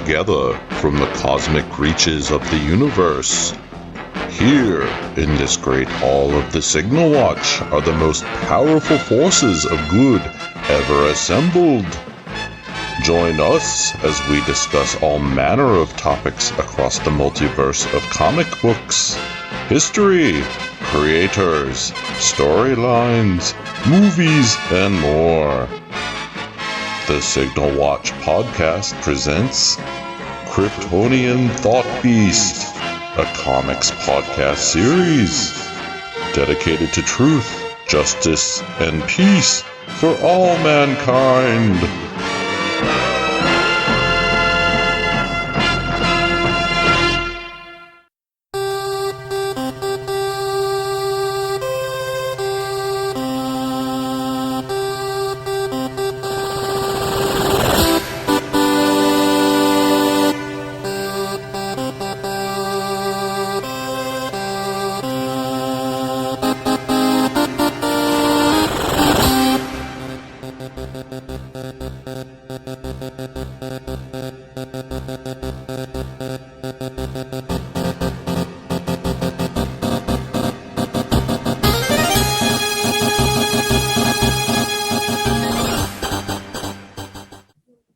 together from the cosmic reaches of the universe. Here, in this great hall of the Signal Watch, are the most powerful forces of good ever assembled. Join us as we discuss all manner of topics across the multiverse of comic books, history, creators, storylines, movies, and more. The Signal Watch podcast presents Kryptonian Thought Beast, a comics podcast series dedicated to truth, justice, and peace for all mankind.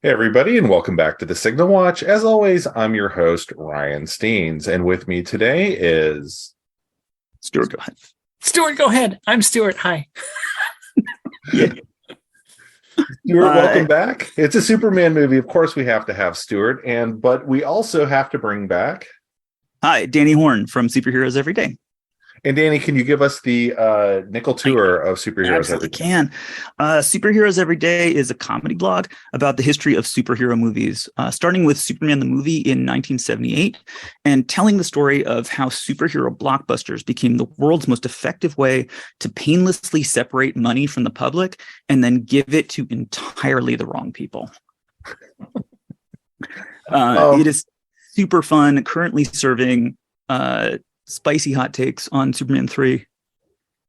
Hey everybody, and welcome back to the Signal Watch. As always, I'm your host, Ryan Steens, and with me today is... Stuart, go ahead. Stuart, go ahead. I'm Stuart. Hi. Yeah. Stuart, welcome back. It's a Superman movie. Of course, we have to have Stuart, but we also have to bring back... Hi, Danny Horn from Superheroes Every Day. And Danny, can you give us the nickel tour of Superheroes Every Day? Can. Superheroes Every Day is a comedy blog about the history of superhero movies, starting with Superman the movie in 1978 and telling the story of how superhero blockbusters became the world's most effective way to painlessly separate money from the public and then give it to entirely the wrong people. It is super fun, currently serving spicy hot takes on Superman 3.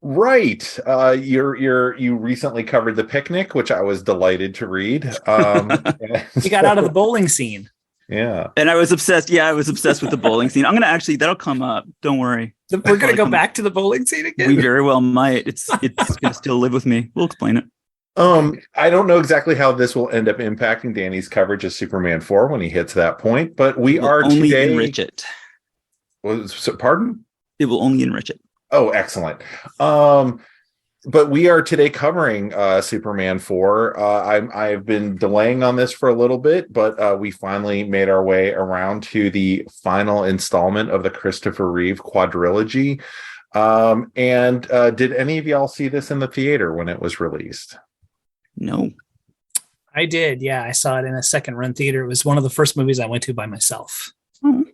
Right. You recently covered The Picnic, which I was delighted to read. You got out of the bowling scene. Yeah. And I was obsessed. Yeah, I was obsessed with the bowling scene. I'm going to actually, that'll come up. Don't worry. We're going to go back to the bowling scene again. We very well might. It's going to still live with me. We'll explain it. I don't know exactly how this will end up impacting Danny's coverage of Superman 4 when he hits that point, but we are only today... enrich it. Pardon? It will only enrich it. Oh, excellent. But we are today covering Superman 4. I've been delaying on this for a little bit, but we finally made our way around to the final installment of the Christopher Reeve quadrilogy. Did any of y'all see this in the theater when it was released? No. I did. Yeah, I saw it in a second run theater. It was one of the first movies I went to by myself. Oh.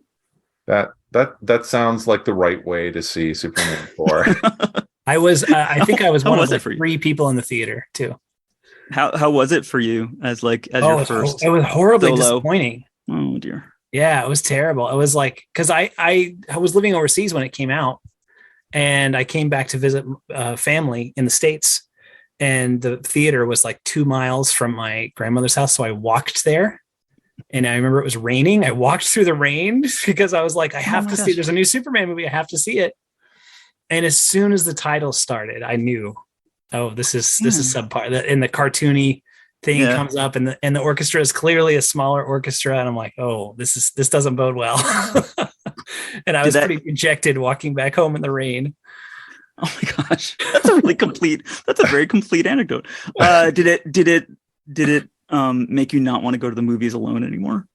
That sounds like the right way to see Superman 4. I think I was one of the 3 people in the theater too. How was it for you as your first? It was horribly solo? Disappointing. Oh dear. Yeah, it was terrible. It was like, because I was living overseas when it came out, and I came back to visit family in the States, and the theater was like 2 miles from my grandmother's house, so I walked there. And I remember it was raining. I walked through the rain because I was like, I have to see, there's a new Superman movie. I have to see it. And as soon as the title started, I knew, oh, this is subpar. And the cartoony thing comes up, and the orchestra is clearly a smaller orchestra. And I'm like, oh, this doesn't bode well. And I was pretty dejected walking back home in the rain. Oh my gosh. That's a very complete anecdote. Did it make you not want to go to the movies alone anymore?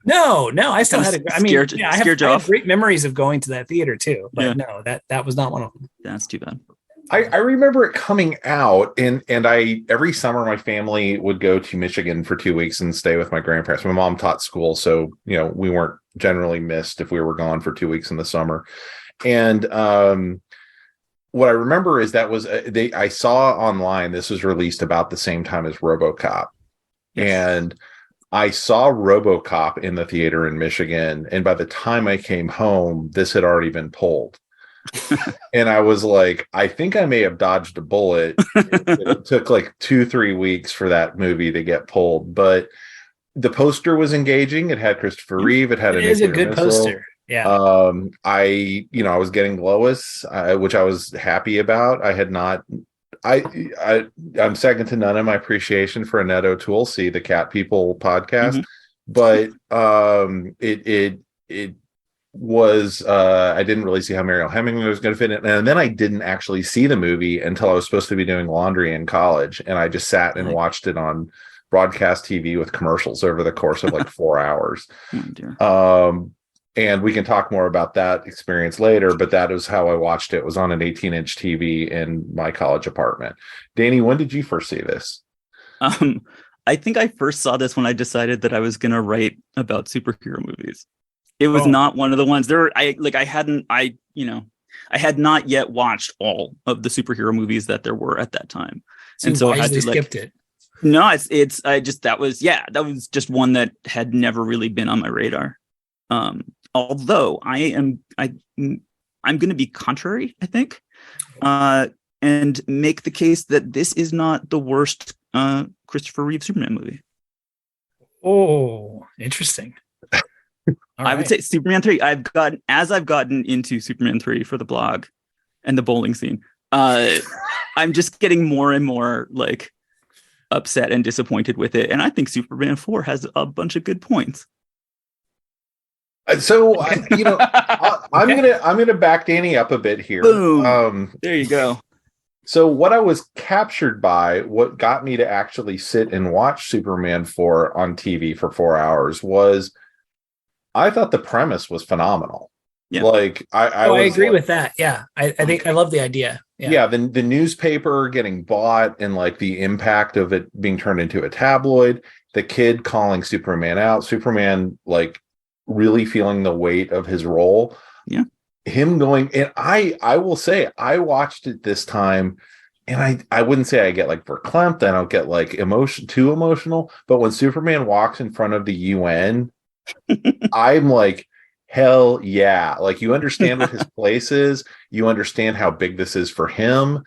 No, I still had I have great memories of going to that theater too, but no, that was not one of them. That's too bad. I remember it coming out, and I every summer my family would go to Michigan for 2 weeks and stay with my grandparents. My mom taught school, so we weren't generally missed if we were gone for 2 weeks in the summer. And what I remember is that was I saw online this was released about the same time as RoboCop. Yes. And I saw RoboCop in the theater in Michigan, and by the time I came home, this had already been pulled. And I was like, I think I may have dodged a bullet. It took like 2-3 weeks for that movie to get pulled. But the poster was engaging. It had Christopher Reeve. It had it is a good poster. Yeah. I was getting Lois, which I was happy about. I had not. I'm second to none in my appreciation for Annette O'Toole, the Cat People podcast, but it was I didn't really see how Mariel Hemingway was going to fit in, and then I didn't actually see the movie until I was supposed to be doing laundry in college, and I just sat and watched it on broadcast TV with commercials over the course of like 4 hours. And we can talk more about that experience later, but that is how I watched it. It was on an 18-inch TV in my college apartment. Danny, when did you first see this? I think I first saw this when I decided that I was going to write about superhero movies. It was not one of the ones I had not yet watched all of the superhero movies that there were at that time. And so I had to skipped it. No, that was just one that had never really been on my radar. Although I'm going to be contrary, I think, and make the case that this is not the worst Christopher Reeve Superman movie. Oh, interesting. I would say Superman 3. I've gotten into Superman 3 for the blog and the bowling scene. I'm just getting more and more like upset and disappointed with it, and I think Superman 4 has a bunch of good points. So I'm gonna back Danny up a bit here. Boom. There you go. So what I was captured by, what got me to actually sit and watch Superman 4 on TV for 4 hours, was I thought the premise was phenomenal. Yeah. Like I agree with that. Yeah. I think I love the idea. Yeah. The newspaper getting bought and like the impact of it being turned into a tabloid, the kid calling Superman out, Superman like really feeling the weight of his role. Yeah. Him going, and I will say I watched it this time, and I wouldn't say I get like verklempt, I don't get like too emotional, but when Superman walks in front of the UN, I'm like, hell yeah. Like, you understand what his place is, you understand how big this is for him.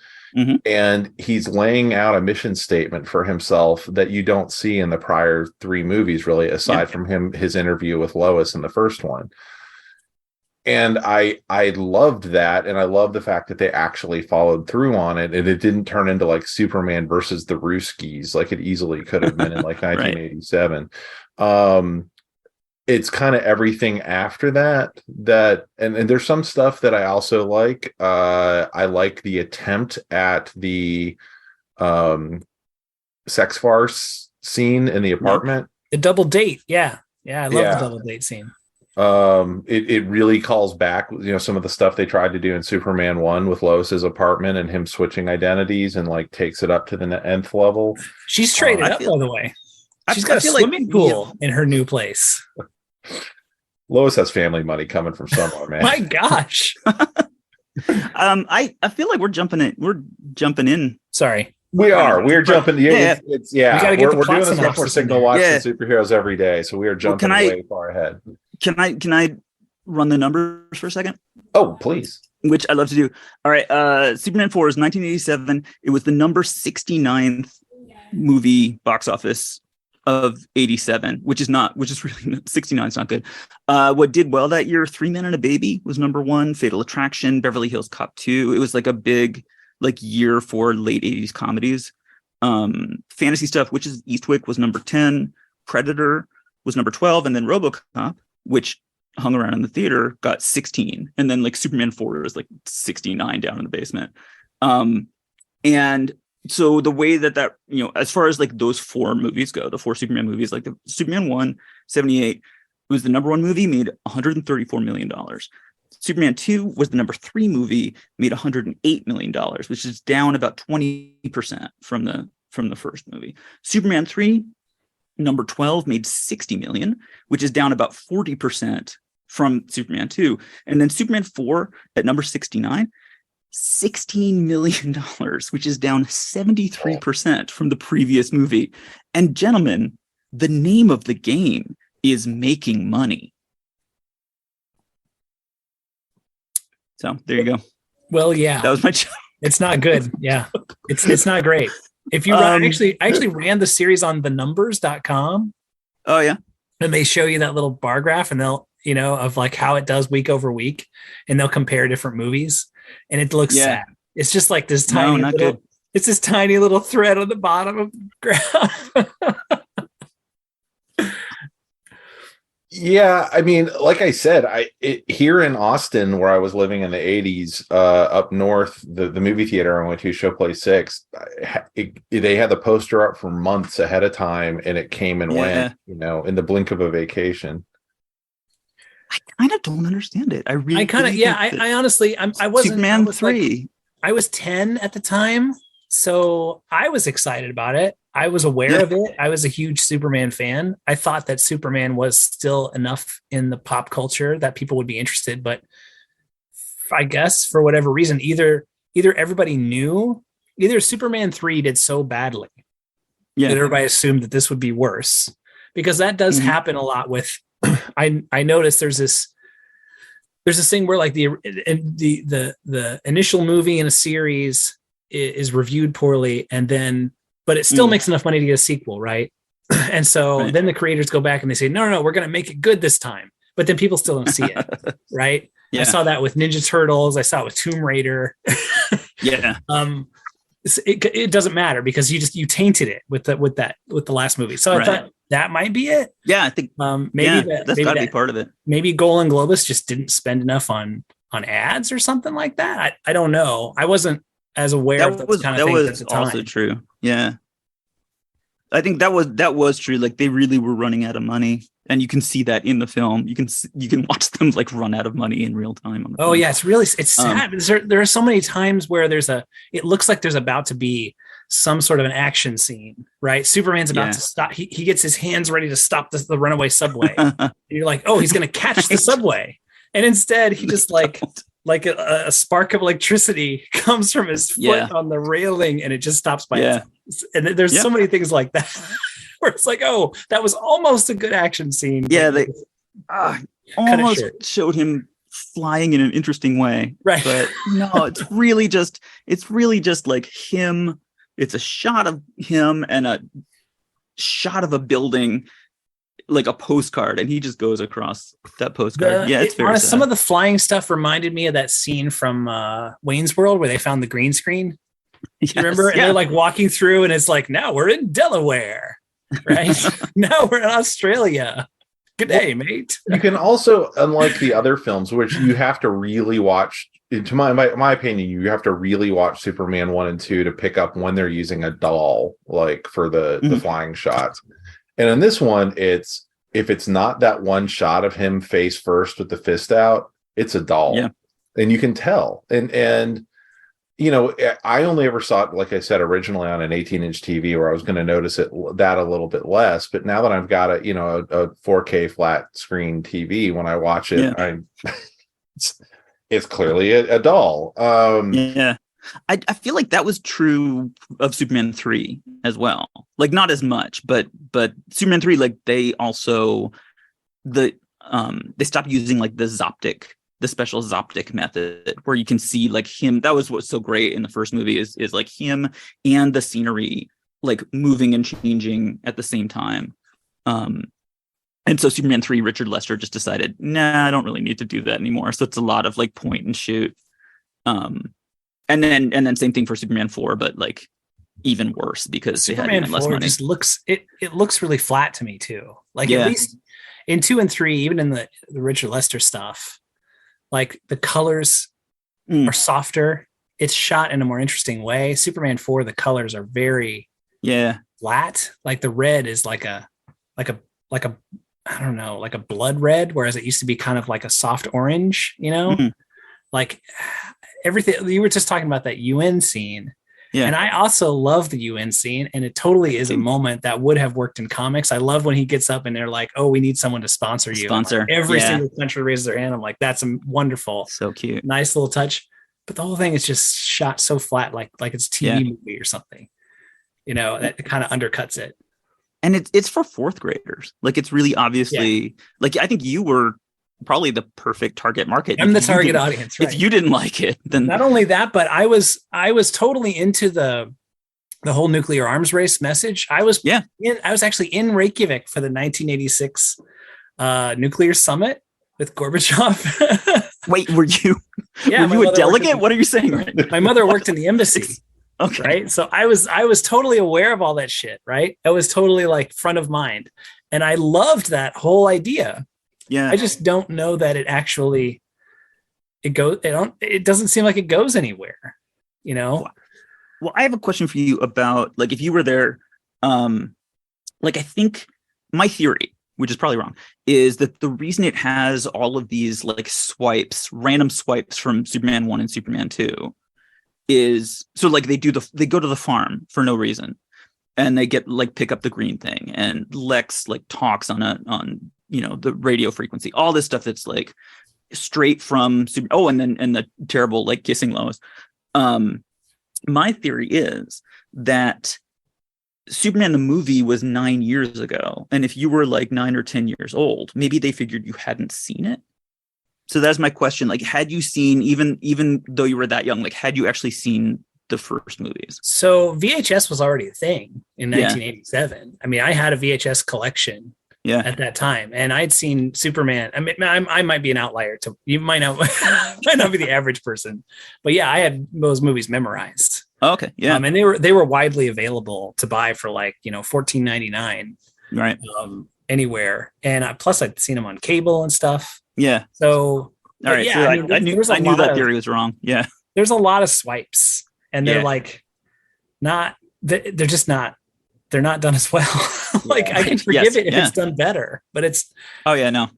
And he's laying out a mission statement for himself that you don't see in the prior 3 movies, really, aside from his interview with Lois in the first one. And I loved that, and I love the fact that they actually followed through on it, and it didn't turn into like Superman versus the Ruskies like it easily could have been in like 1987. It's kind of everything after that and there's some stuff that I also like. I like the attempt at the sex farce scene in the apartment. The double date. Yeah. I love the double date scene. It really calls back, some of the stuff they tried to do in Superman 1 with Lois's apartment and him switching identities, and like takes it up to the nth level. She's traded up, by the way. She's got a swimming pool in her new place. Lois has family money coming from somewhere, man. My gosh. I feel like we're jumping in. Sorry. We're jumping. Yeah. We're doing this stuff for Signal Watch and superheroes every day, so we are jumping way far ahead. Can I run the numbers for a second? Oh, please. Which I love to do. All right. Superman 4 is 1987. It was the number 69th movie box office of 87, which is really 69 is not good. What did well that year, 3 Men and a Baby was number 1, Fatal Attraction, Beverly Hills Cop 2. It was like a big year for late 80s comedies. Fantasy stuff, which is Eastwick, was number 10, Predator was number 12, and then RoboCop, which hung around in the theater, got 16, and then like Superman 4 was like 69 down in the basement. And so the way that as far as like those 4 movies go, the 4 Superman movies, like the Superman 1, 78 was the number 1 movie, made $134 million. Superman 2 was the number 3 movie, made $108 million, which is down about 20% from the first movie. Superman 3, number 12, made $60 million, which is down about 40% from Superman 2. And then Superman 4 at number 69, $16 million, which is down 73% from the previous movie. And gentlemen, the name of the game is making money. So there you go. Well, yeah, that was my. It's not good. Yeah, it's not great. If you I actually ran the series on thenumbers.com. Oh yeah. And they show you that little bar graph, and they'll, of like how it does week over week, and they'll compare different movies, and it looks sad. It's just like this tiny little, it's this tiny little thread on the bottom of the graph. Yeah, I mean, like I said, here in Austin, where I was living in the 80s, up north, the movie theater I went to, Showplace 6, they had the poster up for months ahead of time, and it came and went, in the blink of a vacation. I kind of don't understand it. I honestly, I wasn't. Superman 3. I was 10 at the time, so I was excited about it. I was aware of it. I was a huge Superman fan. I thought that Superman was still enough in the pop culture that people would be interested, but I guess for whatever reason, either everybody knew, either Superman 3 did so badly that everybody assumed that this would be worse, because that does happen a lot with, I noticed there's this thing where like the initial movie in a series is reviewed poorly, but it still makes enough money to get a sequel, right? And so then the creators go back and they say, no, we're going to make it good this time. But then people still don't see it, right? Yeah. I saw that with Ninja Turtles. I saw it with Tomb Raider. It doesn't matter, because you tainted it with the last movie. So I thought that might be it. Yeah, I think that's got to be part of it. Maybe Golan Globus just didn't spend enough on ads or something like that. I don't know. I wasn't as aware of those kind of things at the time. Also true. Yeah. I think that was true. Like, they really were running out of money, and you can see that in the film. You can watch them like run out of money in real time. Oh yeah. It's sad. There are so many times where it looks like there's about to be some sort of an action scene, right? Superman's about to stop. He gets his hands ready to stop the runaway subway. And you're like, oh, he's going to catch the subway. And instead he just like a spark of electricity comes from his foot on the railing, and it just stops by itself. And there's so many things like that where it's like, oh, that was almost a good action scene. Yeah, they almost showed him flying in an interesting way. Right. But no, it's really just like him. It's a shot of him and a shot of a building, like a postcard, and he just goes across that postcard. It's very sad. Some of the flying stuff reminded me of that scene from Wayne's World where they found the green screen. Yes, you remember? And they're like walking through, and it's like, now we're in Delaware, right? Now we're in Australia. Good day, mate. You can also, unlike the other films, which you have to really watch, to my opinion, you have to really watch Superman 1 and 2 to pick up when they're using a doll, like for the flying shots. And in this one, if it's not that one shot of him face first with the fist out, it's a doll. Yeah. And you can tell. And I only ever saw it, like I said, originally on an 18-inch TV, where I was going to notice that a little bit less. But now that I've got a 4K flat screen TV, when I watch it, it's clearly a doll. I feel like that was true of Superman 3 as well. Like, not as much, but Superman 3, like, they also they stopped using like the special Zoptic method, where you can see like him. That was what's so great in the first movie is like him and the scenery like moving and changing at the same time. And so Superman 3, Richard Lester just decided, nah, I don't really need to do that anymore. So it's a lot of like point and shoot. And then same thing for Superman 4, but like even worse, because Superman they had even less money. Just looks really flat to me too. Like at least in 2 and 3, even in the Richard Lester stuff, like the colors are softer. It's shot in a more interesting way. Superman 4, the colors are very flat. Like the red is like a I don't know, like a blood red, whereas it used to be kind of like a soft orange, like everything. You were just talking about that UN scene. Yeah. And I also love the UN scene, and it totally is a moment that would have worked in comics. I love when he gets up and they're like, oh, we need someone to sponsor you. Like every single country raises their hand. I'm like, that's a wonderful. So cute. Nice little touch. But the whole thing is just shot so flat, like it's a TV movie or something, that kind of undercuts it. And it's for fourth graders. Like, it's really obviously like, I think you were probably the perfect target market. I'm the target audience. Right? If you didn't like it, then not only that, but I was totally into the the whole nuclear arms race message. I was Yeah. I was actually in Reykjavik for the 1986 nuclear summit with Gorbachev. Wait, were you Yeah, were my you a mother worked delegate? in- What are you saying right now? My mother worked in the embassy, Okay. right? So I was totally aware of all that shit, right? I was totally like front of mind, and I loved that whole idea. Yeah. I just don't know that it actually it doesn't seem like it goes anywhere, you know? Well, I have a question for you about like if you were there, like I think my theory, which is probably wrong, is that the reason it has all of these like random swipes from Superman 1 and Superman 2 is so like they go to the farm for no reason and they get like pick up the green thing and Lex like talks on the radio frequency, all this stuff that's like straight from and the terrible like kissing Lois. My theory is that Superman the movie was 9 years ago, and if you were like 9 or 10 years old, maybe they figured you hadn't seen it. So that's my question. Like, had you seen, even though you were that young, like had you actually seen the first movies? So VHS was already a thing in 1987. I mean, I had a VHS collection at that time, and I'd seen Superman. I mean, I might be an outlier you might not might not be the average person, but yeah, I had those movies memorized. Okay, yeah, and they were widely available to buy for like $14.99, right, anywhere. And plus, I'd seen them on cable and stuff. Yeah. So all right, yeah, so I knew that theory was wrong. Yeah, there's a lot of swipes, and they're like they're just not. They're not done as well. Like I can forgive it if it's done better, but it's. Oh yeah, no.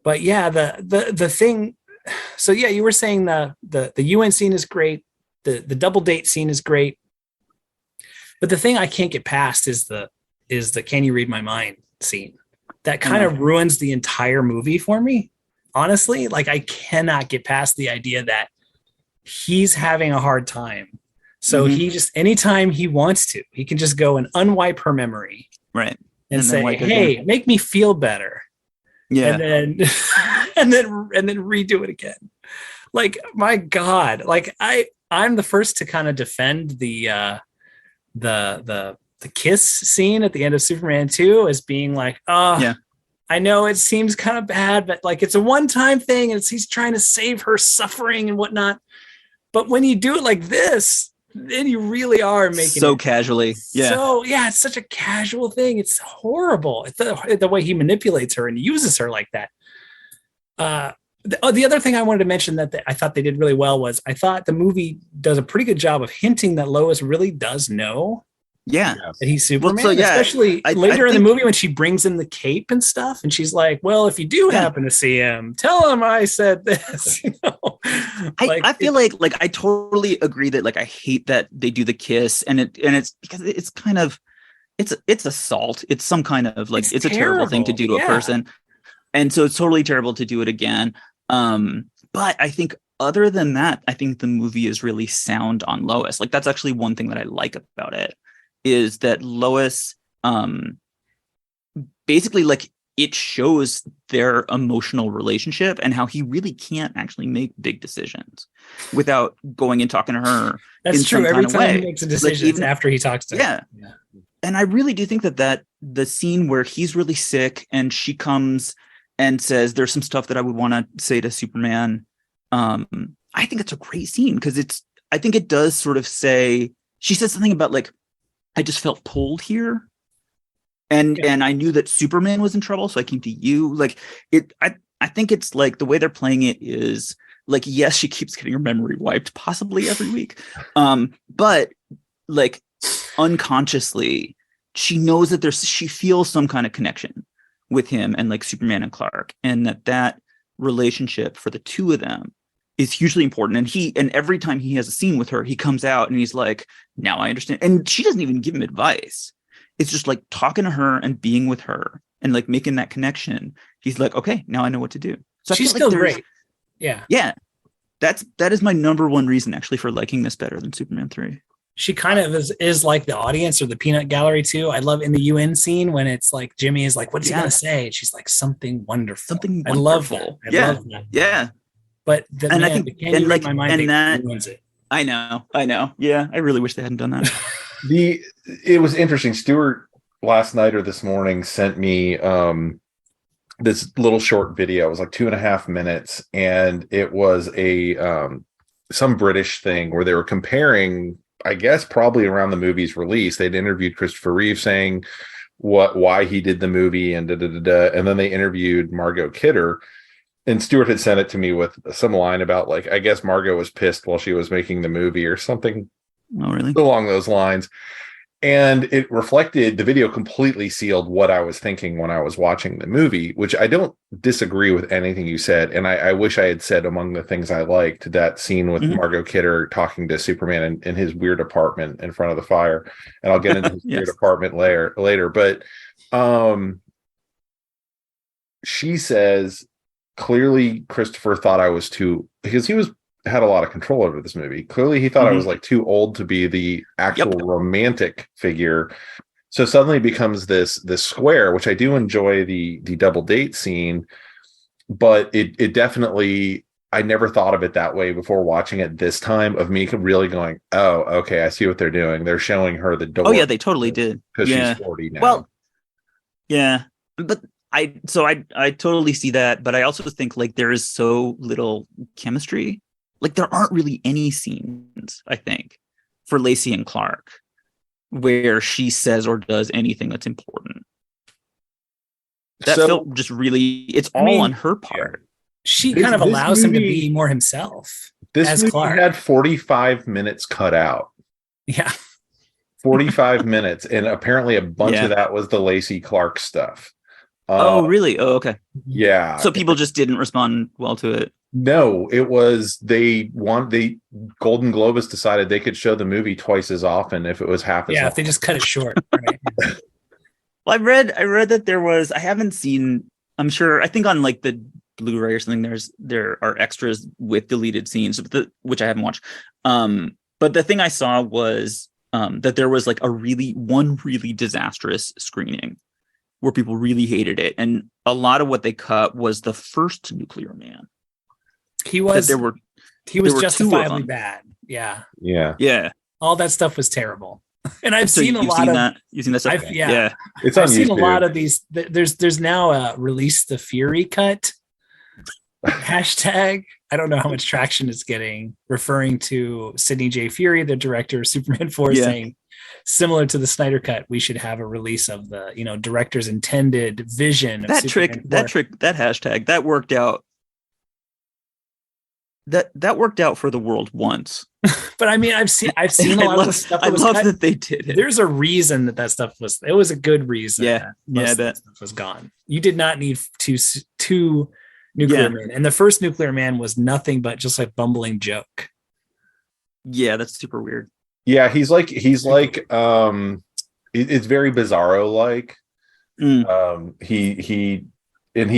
But yeah, the thing. So yeah, you were saying the UN scene is great. The double date scene is great. But the thing I can't get past is the can you read my mind scene. That kind of ruins the entire movie for me. Honestly, like I cannot get past the idea that he's having a hard time. So he just, anytime he wants to, he can just go and unwipe her memory. Right. And say, hey, make me feel better. Yeah. And then, and then redo it again. Like, my God, like I'm the first to kind of defend the kiss scene at the end of Superman 2 as being like, I know it seems kind of bad, but like it's a one-time thing and he's trying to save her suffering and whatnot. But when you do it like this, then you really are making so casually. Yeah. So yeah, it's such a casual thing. It's horrible. It's the way he manipulates her and uses her like that. The other thing I wanted to mention that I thought they did really well was I thought the movie does a pretty good job of hinting that Lois really does know. Yeah, that he's Superman. Well, so, especially later in the movie when she brings in the cape and stuff, and she's like, "Well, if you do happen to see him, tell him I said this." You know? I feel like I totally agree that like I hate that they do the kiss, and it's because it's kind of it's assault. It's some kind of like it's a terrible thing to do to a person, and so it's totally terrible to do it again. But I think other than that, I think the movie is really sound on Lois. Like that's actually one thing that I like about it. Is that Lois basically like it shows their emotional relationship and how he really can't actually make big decisions without going and talking to her. That's true. Every time he makes a decision, like, even after he talks to her. Yeah. And I really do think that the scene where he's really sick and she comes and says, there's some stuff that I would want to say to Superman. I think it's a great scene because I think it does sort of say, she says something about like, I just felt pulled here. And I knew that Superman was in trouble. So I came to you. Like I think it's like the way they're playing it is like, yes, she keeps getting her memory wiped possibly every week. But like unconsciously, she knows that she feels some kind of connection with him and like Superman and Clark. And that relationship for the two of them is hugely important. And every time he has a scene with her, he comes out and he's like, now I understand. And she doesn't even give him advice. It's just like talking to her and being with her and like making that connection. He's like, okay, now I know what to do. So she's still great. Yeah. Yeah. That is my number one reason actually for liking this better than Superman 3. She kind of is like the audience or the peanut gallery too. I love in the UN scene when it's like Jimmy is like, what's he going to say? And she's like, something wonderful. Something wonderful. I love that. I love that. Yeah. But I think my mind ruins it. I know. Yeah, I really wish they hadn't done that. It was interesting. Stuart last night or this morning sent me this little short video. It was like 2.5 minutes, and it was a some British thing where they were comparing, I guess probably around the movie's release. They'd interviewed Christopher Reeve saying why he did the movie and and then they interviewed Margot Kidder. And Stuart had sent it to me with some line about, like, I guess Margot was pissed while she was making the movie or something along those lines. And it reflected, the video completely sealed what I was thinking when I was watching the movie, which I don't disagree with anything you said. And I wish I had said among the things I liked that scene with Margot Kidder talking to Superman in his weird apartment in front of the fire. And I'll get into his weird apartment later. But she says, clearly Christopher thought I was too, because he had a lot of control over this movie. Clearly he thought I was like too old to be the actual romantic figure. So suddenly it becomes this square, which I do enjoy the double date scene, but it definitely, I never thought of it that way before watching it this time, of me really going, oh, okay, I see what they're doing. They're showing her the door. Oh yeah, they totally did. Because she's 40 now. Well, yeah, but I totally see that, but I also think, like, there is so little chemistry. Like, there aren't really any scenes, I think, for Lacey and Clark where she says or does anything that's important. That felt just really, it's all on her part. She kind of allows him to be more himself. This movie Clark had 45 minutes cut out. Yeah. 45 minutes. And apparently a bunch of that was the Lacey Clark stuff. Oh, really? Oh, okay. Yeah. So people just didn't respond well to it. No, it was the Golden Globus decided they could show the movie twice as often if it was half as long. If they just cut it short. Right? Well, I read that there was, I haven't seen, I'm sure, I think on like the Blu-ray or something, there are extras with deleted scenes, which I haven't watched. But the thing I saw was that there was like one really disastrous screening where people really hated it. And a lot of what they cut was the first Nuclear Man. He was justifiably bad. Yeah. Yeah. Yeah. All that stuff was terrible. And I've seen a lot of that. You've seen that stuff? Yeah. I've seen a lot of these. There's now a Release the Fury cut hashtag. I don't know how much traction it's getting, referring to Sidney J. Fury, the director of Superman 4, saying, similar to the Snyder cut, we should have a release of the, director's intended vision. That hashtag, that worked out. That worked out for the world once. But I mean, I've seen a lot of the stuff. I love that they did it. There's a reason that stuff was. It was a good reason. That stuff was gone. You did not need two Nuclear Men, and the first Nuclear Man was nothing but just like bumbling joke. Yeah, that's super weird. Yeah, he's like it's very Bizarro like. He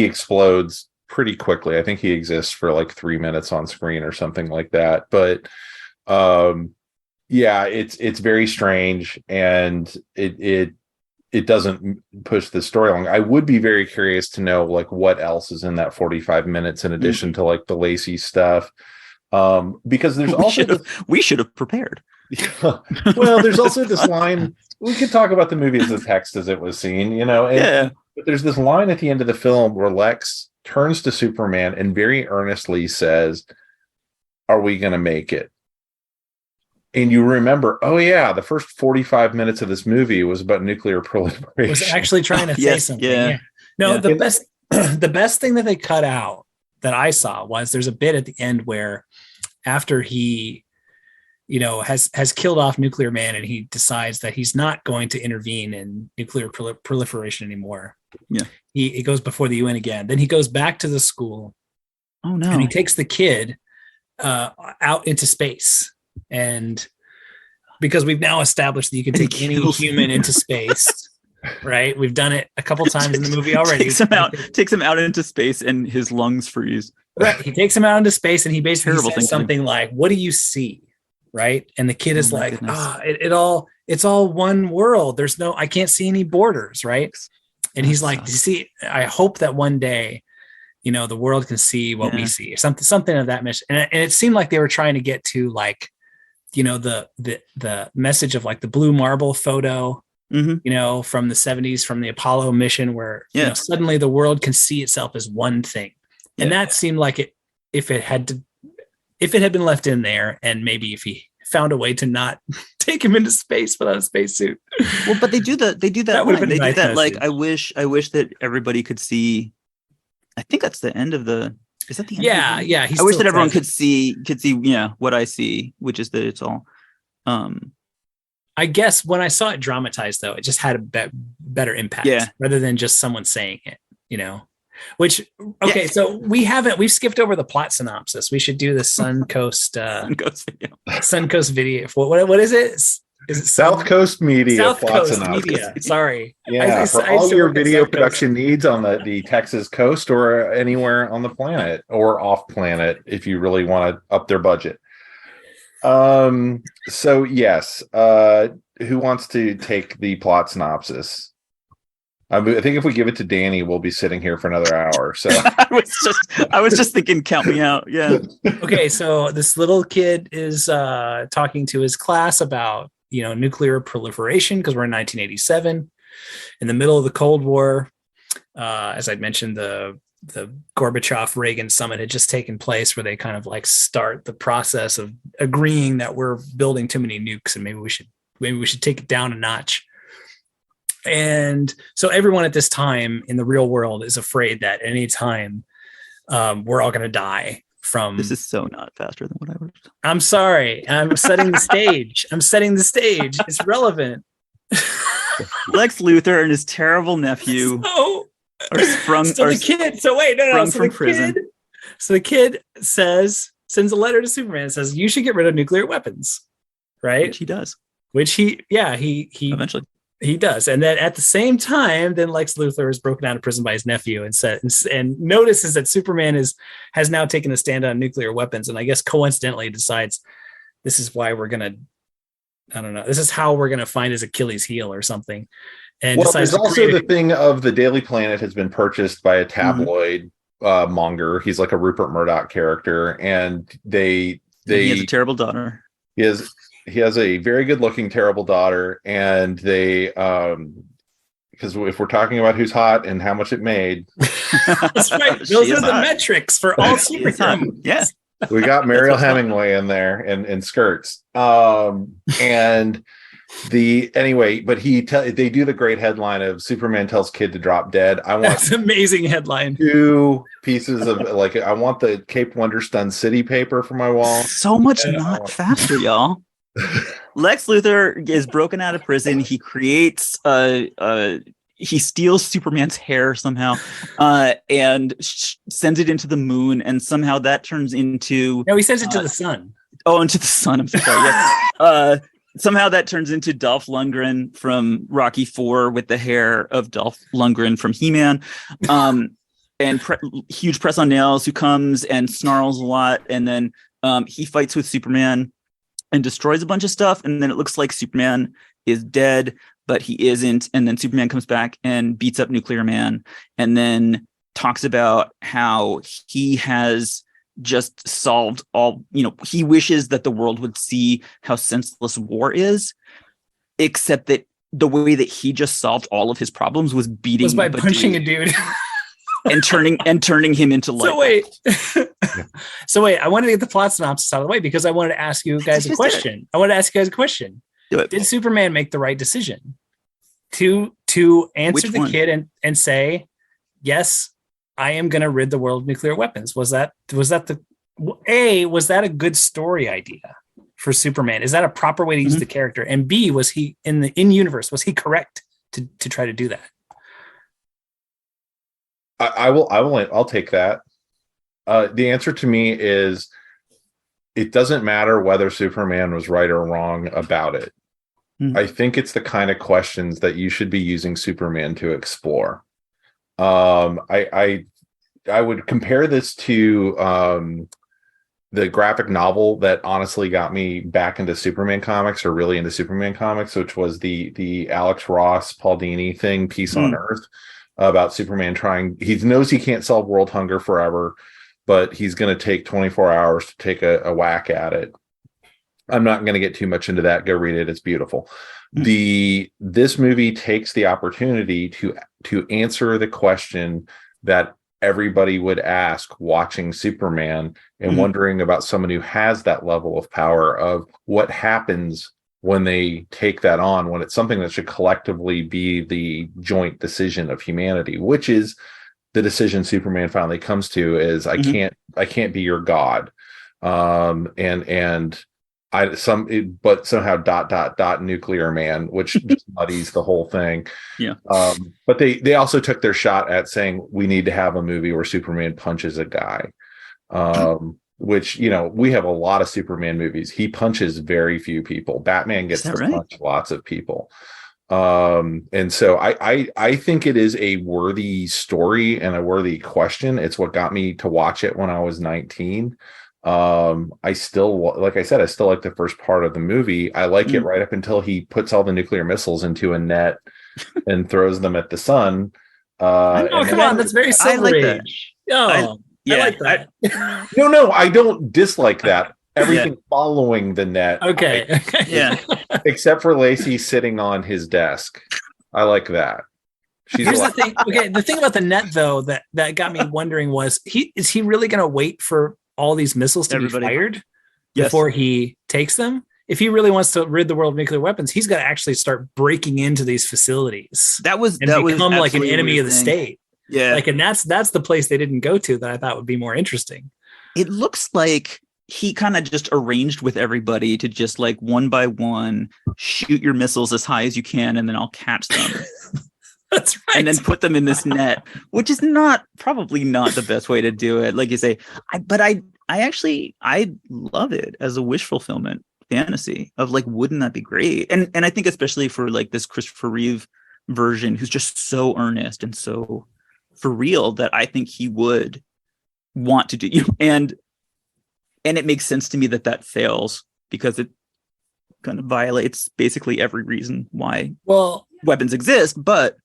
explodes pretty quickly. I think he exists for like 3 minutes on screen or something like that. But it's very strange, and it doesn't push the story along. I would be very curious to know like what else is in that 45 minutes in addition to like the Lacey stuff. Because there's we should have prepared. Well, there's also this line. We could talk about the movie as a text as it was seen, but there's this line at the end of the film where Lex turns to Superman and very earnestly says, "Are we going to make it?" And you remember, oh yeah, the first 45 minutes of this movie was about nuclear proliferation. Was actually trying to say something. Yeah. No, the best thing that they cut out that I saw was there's a bit at the end where after he, has killed off Nuclear Man and he decides that he's not going to intervene in nuclear proliferation anymore. Yeah. He goes before the UN again. Then he goes back to the school. Oh no. And he takes the kid out into space. And because we've now established that you can take any human into space, right? We've done it a couple times in the movie already. Takes him out into space and his lungs freeze. Right. He takes him out into space and he basically says something like, "What do you see?" Right. And the kid is like, it's all one world. I can't see any borders. Right. And he's like, you see, I hope that one day, the world can see what we see, something of that mission. And it seemed like they were trying to get to like, the message of like the blue marble photo, from the 70s, from the Apollo mission, where suddenly the world can see itself as one thing. And that seemed like if it had been left in there, and maybe if he found a way to not take him into space without a spacesuit. Well, but they do that. That would have been they nice do that. message. Like, I wish that everybody could see. I think that's the end of the. Is that the end? Yeah. I wish that everyone could see. What I see, which is that it's all. I guess when I saw it dramatized, though, it just had a better impact, rather than just someone saying it. Which so we've skipped over the plot synopsis. We should do the Suncoast Suncoast video. What is it? Is it South Coast Media? South plot Coast synopsis. Media. Sorry. Yeah, for all your video production needs on the Texas coast or anywhere on the planet or off planet, if you really want to up their budget. So yes, who wants to take the plot synopsis? I think if we give it to Danny, we'll be sitting here for another hour. So I was just thinking, count me out. Yeah. Okay, so this little kid is talking to his class about nuclear proliferation, because we're in 1987, in the middle of the Cold War. As I'd mentioned, the Gorbachev-Reagan summit had just taken place, where they kind of like start the process of agreeing that we're building too many nukes and maybe we should take it down a notch. And so everyone at this time in the real world is afraid that at any time we're all going to die from. This is so not faster than what I was. I'm sorry. I'm setting the stage. It's relevant. Lex Luthor and his terrible nephew are sprung. So the kid. So wait, no. So from prison. The kid sends a letter to Superman and says, "You should get rid of nuclear weapons." Right? Which he does. He Eventually. He does. And then at the same time, then Lex Luthor is broken out of prison by his nephew and notices that Superman has now taken a stand on nuclear weapons. And I guess coincidentally decides this is why we're going to, I don't know, this is how we're going to find his Achilles heel or something. And there's also the thing of the Daily Planet has been purchased by a tabloid monger. He's like a Rupert Murdoch character. And he has a terrible daughter. He has a very good looking, terrible daughter. And they, because if we're talking about who's hot and how much it made. That's right. Those are the metrics for all superheroes. Yeah. We got Mariel Hemingway in there in skirts. But they do the great headline of Superman tells kid to drop dead. That's an amazing headline. 2 pieces of I want the Cape Wonderstun city paper for my wall. So much not faster, y'all. Lex Luthor is broken out of prison. He creates he steals Superman's hair somehow and sends it into the moon, and somehow that turns into he sends it to the sun. Into the sun. I'm so sorry. Yes. Somehow that turns into Dolph Lundgren from Rocky IV with the hair of Dolph Lundgren from He-Man. And huge press on nails, who comes and snarls a lot, and then he fights with Superman and destroys a bunch of stuff, and then it looks like Superman is dead, but he isn't. And then Superman comes back and beats up Nuclear Man, and then talks about how he has just solved all, he wishes that the world would see how senseless war is, except that the way that he just solved all of his problems was by punching a dude. and turning him into light. So wait, I wanted to get the plot synopsis out of the way because I wanted to ask you guys a question. Did Superman make the right decision to answer the kid and say, yes, I am going to rid the world of nuclear weapons? Was that a good story idea for Superman? Is that a proper way to use the character? And B, was he in universe, was he correct to try to do that? I'll take that. The answer to me is it doesn't matter whether Superman was right or wrong about it. I think it's the kind of questions that you should be using Superman to explore. I would compare this to the graphic novel that honestly got me back into Superman comics, or really into Superman comics, which was the Alex Ross, Paul Dini thing, Peace on Earth, about Superman he knows he can't solve world hunger forever, but he's going to take 24 hours to take a whack at it. I'm not going to get too much into that. Go read it. It's beautiful. Mm. This movie takes the opportunity to answer the question that everybody would ask watching Superman and wondering about someone who has that level of power, of what happens when they take that on, when it's something that should collectively be the joint decision of humanity, which is the decision Superman finally comes to is I can't be your god. But somehow ... nuclear man, which just muddies the whole thing. Yeah. But they also took their shot at saying we need to have a movie where Superman punches a guy. Which, we have a lot of Superman movies. He punches very few people. Batman gets to punch lots of people. And so I think it is a worthy story and a worthy question. It's what got me to watch it when I was 19. I still, like I said, I still like the first part of the movie. I like it right up until he puts all the nuclear missiles into a net and throws them at the sun. Come on, that's very Silver Age. Oh, I like that. No, I don't dislike that. Everything following the net. Okay. Yeah. Except for Lacey sitting on his desk. I like that. Here's the thing. Okay, the thing about the net, though, that got me wondering was is he really going to wait for all these missiles to be fired before he takes them? If he really wants to rid the world of nuclear weapons, he's got to actually start breaking into these facilities. Become like an enemy of the state. Yeah. And that's the place they didn't go to that I thought would be more interesting. It looks like he kind of just arranged with everybody to just like one by one shoot your missiles as high as you can, and then I'll catch them. That's right. And then put them in this net, which is probably not the best way to do it. Like you say, I love it as a wish fulfillment fantasy of like, wouldn't that be great? And I think especially for like this Christopher Reeve version, who's just so earnest and so for real, that I think he would want to do. And it makes sense to me that fails, because it kind of violates basically every reason why weapons exist. But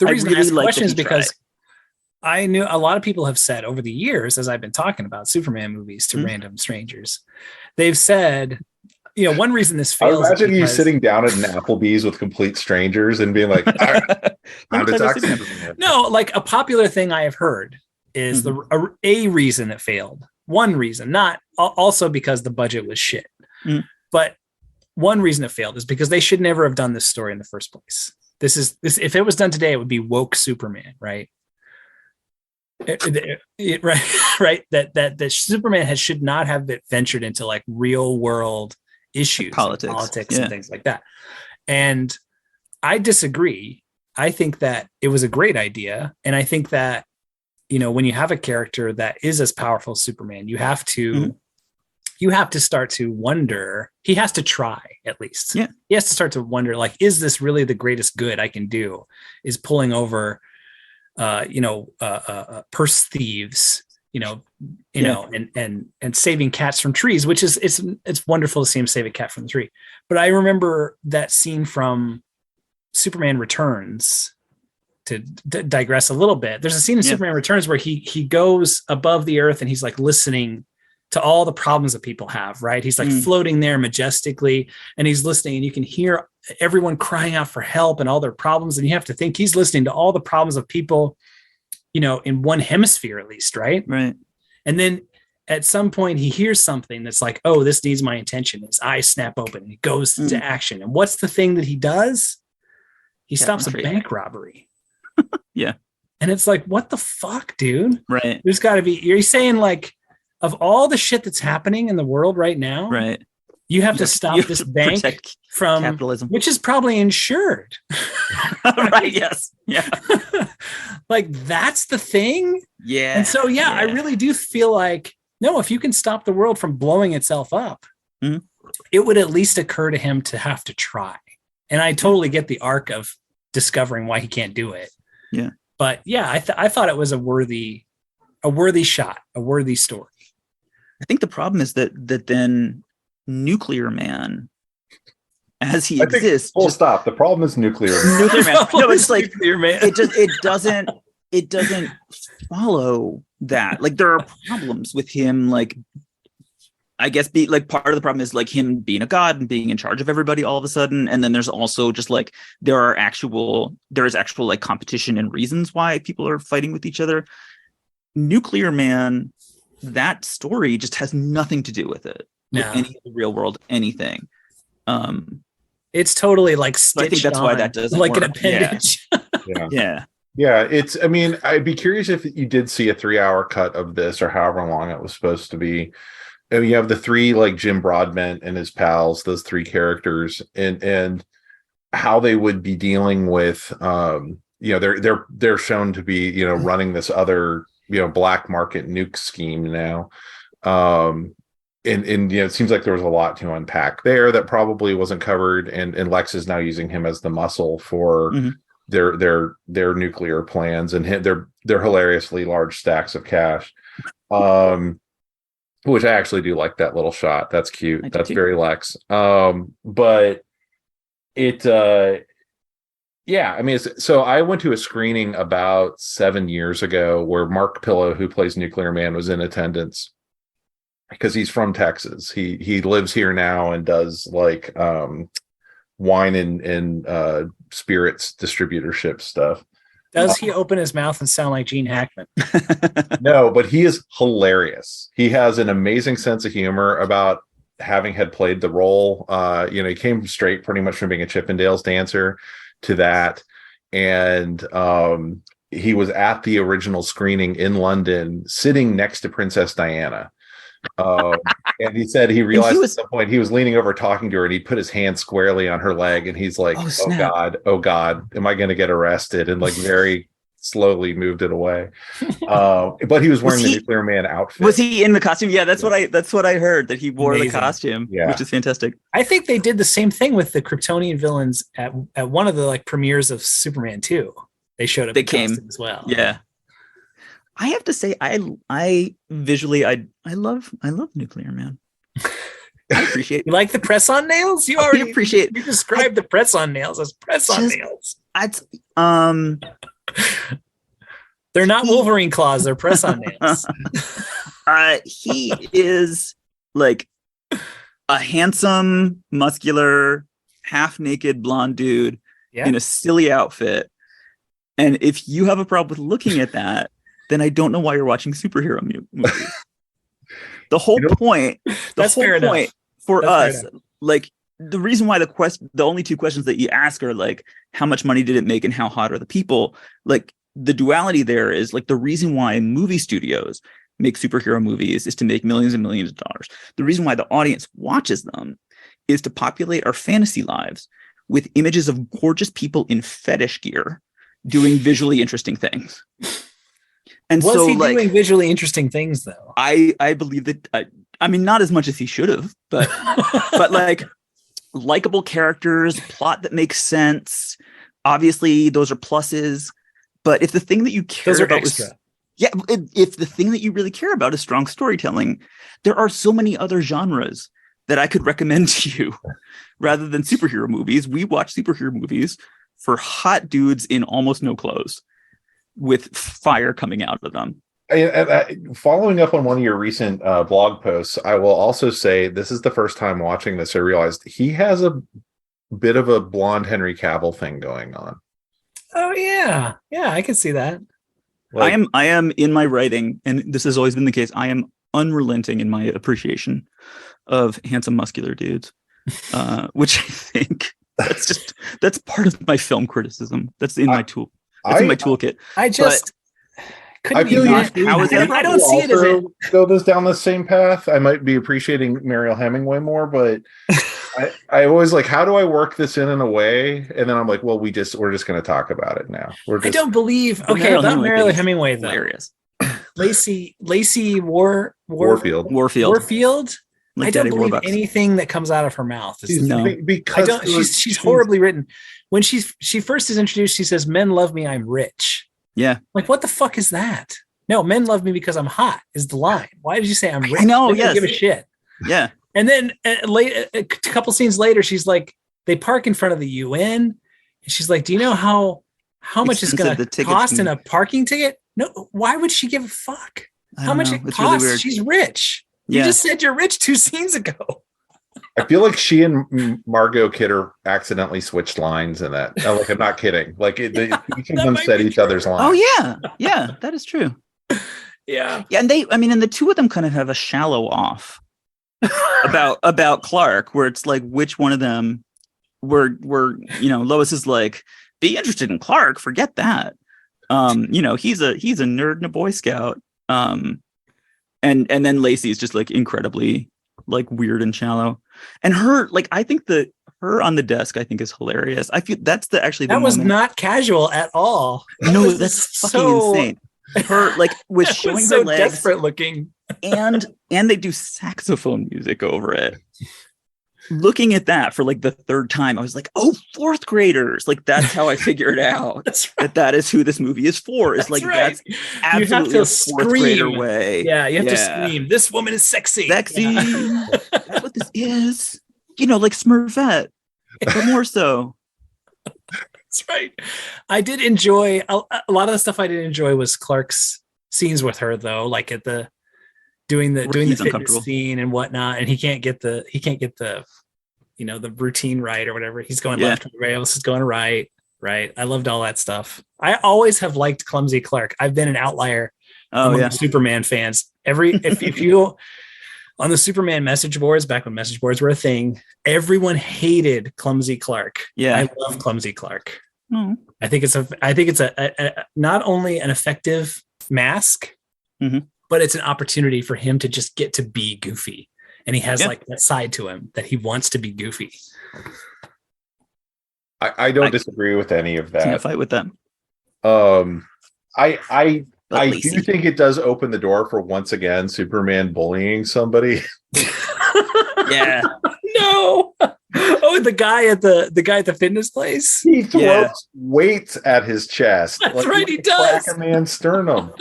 the reason I ask the question is because I knew a lot of people have said over the years, as I've been talking about Superman movies to random strangers, they've said, one reason this fails. I imagine you sitting down at an Applebee's with complete strangers and being like, all right, time to talk Superman. No, like a popular thing I have heard is a reason it failed. One reason, not also because the budget was shit, but one reason it failed is because they should never have done this story in the first place. This if it was done today, it would be woke Superman, right? Right. That Superman should not have ventured into like real world issues, politics and things like that. And I disagree. I think that it was a great idea, and I think that when you have a character that is as powerful as Superman, you have to start to wonder. He has to try, at least. Yeah. He has to start to wonder, like, is this really the greatest good I can do? Is pulling over, purse thieves, and saving cats from trees, which is, it's wonderful to see him save a cat from the tree. But I remember that scene from Superman Returns, to digress a little bit. There's a scene in Superman Returns where he goes above the earth and he's like listening to all the problems that people have, right? He's like floating there majestically, and he's listening, and you can hear everyone crying out for help and all their problems. And you have to think he's listening to all the problems of people, in one hemisphere at least, right? Right. And then at some point he hears something that's like, oh, this needs my attention. His eyes snap open and he goes to action. And what's the thing that he does? He stops a bank robbery. Yeah. And it's like, what the fuck, dude? Right. There's got to be, you're saying like, of all the shit that's happening in the world right now, right, you have to stop this bank from capitalism, which is probably insured. Right. Yes. Yeah. Like, that's the thing. Yeah. And so, I really do feel like, no, if you can stop the world from blowing itself up, it would at least occur to him to have to try. And I totally get the arc of discovering why he can't do it. Yeah. But I thought it was a worthy shot, a worthy story. I think the problem is that then Nuclear Man, as he exists, full stop. The problem is Nuclear Man. Nuclear Man. No, it's like Nuclear Man. It doesn't follow that. Like, there are problems with him, like I guess be like part of the problem is like him being a god and being in charge of everybody all of a sudden. And then there's also just like there is actual like competition and reasons why people are fighting with each other. Nuclear Man, that story just has nothing to do with it. With any of the real world anything. It's totally like stitched I think that's why that doesn't like work. an appendage. Yeah, it's, I mean, I'd be curious if you did see a 3-hour cut of this or however long it was supposed to be. I mean, you have the three, like Jim Broadbent and his pals, those three characters, and how they would be dealing with, they're shown to be, running this other, black market nuke scheme now. And it seems like there was a lot to unpack there that probably wasn't covered. And Lex is now using him as the muscle for their nuclear plans and their hilariously large stacks of cash. Which I actually do like that little shot. That's cute. That's very Lex. But it, I mean, so I went to a screening about 7 years ago where Mark Pillow, who plays Nuclear Man, was in attendance because he's from Texas. He lives here now and does like wine and spirits distributorship stuff. Does he open his mouth and sound like Gene Hackman? No, but he is hilarious. He has an amazing sense of humor about having had played the role. He came straight pretty much from being a Chippendales dancer to that. And he was at the original screening in London, sitting next to Princess Diana. And he said he realized at some point he was leaning over talking to her and he put his hand squarely on her leg and he's like, oh God, am I going to get arrested? And like very slowly moved it away. But he was wearing the Nuclear Man outfit. Was he in the costume? Yeah, that's what I heard, that he wore the costume, which is fantastic. I think they did the same thing with the Kryptonian villains at one of the like premieres of Superman 2. They showed up. They came as well. Yeah. I have to say, I visually, I love Nuclear Man. I appreciate. You like the press-on nails? You already appreciate. You described the press-on nails as press-on nails. They're not Wolverine claws. They're press-on nails. He is like a handsome, muscular, half-naked blonde dude in a silly outfit. And if you have a problem with looking at that, then I don't know why you're watching superhero movies. The whole point for us, like the reason why the only two questions that you ask are like, how much money did it make and how hot are the people? Like the duality there is like the reason why movie studios make superhero movies is to make millions and millions of dollars. The reason why the audience watches them is to populate our fantasy lives with images of gorgeous people in fetish gear doing visually interesting things. And was he doing visually interesting things though? I believe that. I mean, not as much as he should have, but but like likable characters, plot that makes sense. Obviously, those are pluses. But if the thing that you care about if the thing that you really care about is strong storytelling, there are so many other genres that I could recommend to you rather than superhero movies. We watch superhero movies for hot dudes in almost no clothes with fire coming out of them. Following up on one of your recent blog posts, I will also say this is the first time watching this I realized he has a bit of a blonde Henry Cavill thing going on. Oh yeah, I can see that. Like, I am in my writing, and this has always been the case. I am unrelenting in my appreciation of handsome, muscular dudes, which I think that's part of my film criticism. That's in my tool. That's in my toolkit. I just couldn't. I don't see it as it go down the same path. I might be appreciating Mariel Hemingway more, but I always like, how do I work this in a way? And then I'm like, well, we're just going to talk about it now. I don't believe. Okay, about Mariel Hemingway though. Hilarious. Lacey Warfield. Like I don't believe anything that comes out of her mouth. Because she's horribly written. When she first is introduced, she says, "Men love me, I'm rich." Yeah. Like, what the fuck is that? No, men love me because I'm hot is the line. Why did you say I'm rich? I know, yes. I don't give a shit. Yeah. And then a couple scenes later, she's like, they park in front of the UN. And she's like, do you know how much it's going to cost in a parking ticket? No. Why would she give a fuck? How much it costs? Really, she's rich. You Yeah. just said you're rich 2 scenes ago. I feel like she and Margot Kidder accidentally switched lines in that. Like, I'm not kidding. Like, each of them said each other's lines. Oh yeah, yeah, that is true. Yeah. Yeah, and the two of them kind of have a shallow off about Clark, where it's like which one of them Lois is like, be interested in Clark, forget that. He's a nerd and a Boy Scout. And then Lacey is just like incredibly like weird and shallow. And her, like, I think her on the desk, I think, is hilarious. I feel that's that was not casual at all. No, that's fucking insane. Her like was showing was her so legs, desperate looking, and they do saxophone music over it. Looking at that for like the third time, I was like, oh, fourth graders. Like, that's how I figured out that's right. that is who this movie is for. It's like, right. That's absolutely a fourth grader way. Yeah, you have to scream, this woman is sexy. Sexy. Yeah. That's what this is. Like Smurfette, but more so. That's right. I did enjoy a lot of the stuff. I did enjoy was Clark's scenes with her, though, like at the doing the fitness scene and whatnot, and he can't get the the routine right or whatever. He's going left, everybody else is going right. I loved all that stuff. I always have liked clumsy Clark. I've been an outlier among Superman fans. If you on the Superman message boards, back when message boards were a thing, everyone hated clumsy Clark. Yeah, I love clumsy Clark. Oh. I think it's a not only an effective mask, but it's an opportunity for him to just get to be goofy. And he has like that side to him that he wants to be goofy. I don't disagree with any of that. Can't fight with them. I do think it does open the door for, once again, Superman bullying somebody. Yeah. No. Oh, the guy at the fitness place. He throws weights at his chest. That's right, he does. Crack a man's sternum.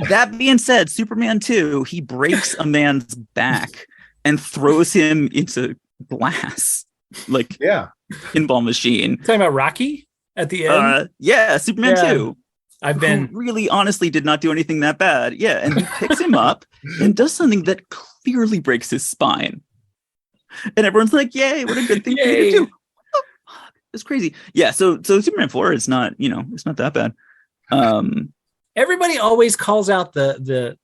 That being said, Superman 2, he breaks a man's back and throws him into glass, like pinball machine. Talking about Rocky at the end. Superman 2. Who really honestly did not do anything that bad. Yeah, and he picks him up and does something that clearly breaks his spine. And everyone's like, yay, what a good thing for you to do. What the fuck? It's crazy. Yeah, so Superman 4 is not, it's not that bad. Everybody always calls out the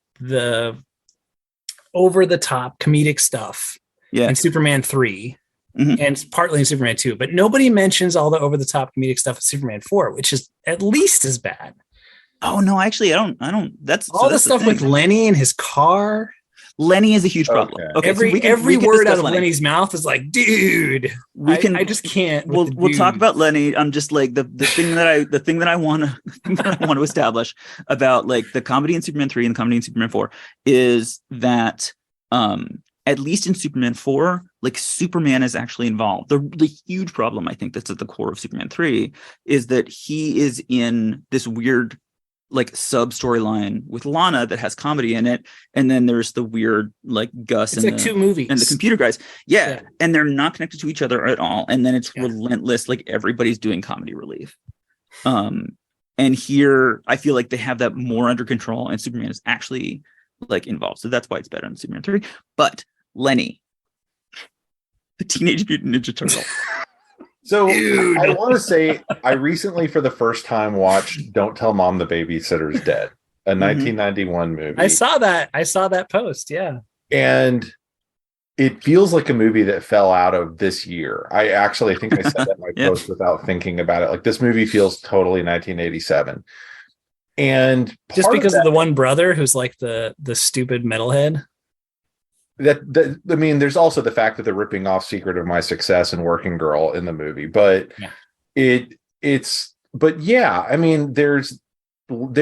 over the top comedic stuff in Superman 3 and partly in Superman 2, but nobody mentions all the over the top comedic stuff in Superman 4, which is at least as bad. Oh no, actually I don't that's the stuff with Lenny and his car. Lenny is a huge problem. Okay, every word out of Lenny's mouth is like, dude, I just can't. We'll talk about Lenny. I'm just like the thing that I want to establish about like the comedy in Superman 3 and the comedy in Superman 4 is that at least in Superman 4, like Superman is actually involved. The huge problem I think that's at the core of Superman 3 is that he is in this weird like sub storyline with Lana that has comedy in it, and then there's the weird like Gus and like two movies and the computer guys, and they're not connected to each other at all. And then it's relentless, like everybody's doing comedy relief. And here I feel like they have that more under control, and Superman is actually like involved, so that's why it's better than Superman 3. But Lenny, the Teenage Mutant Ninja Turtle. So I want to say I recently, for the first time, watched "Don't Tell Mom the Babysitter's Dead," a 1991 movie. I saw that post, and it feels like a movie that fell out of this year. I actually think I said that in my post without thinking about it. Like, this movie feels totally 1987, and just because of the one brother who's like the stupid metalhead. That I mean, there's also the fact that they're ripping off Secret of My Success and Working Girl in the movie, but I mean, there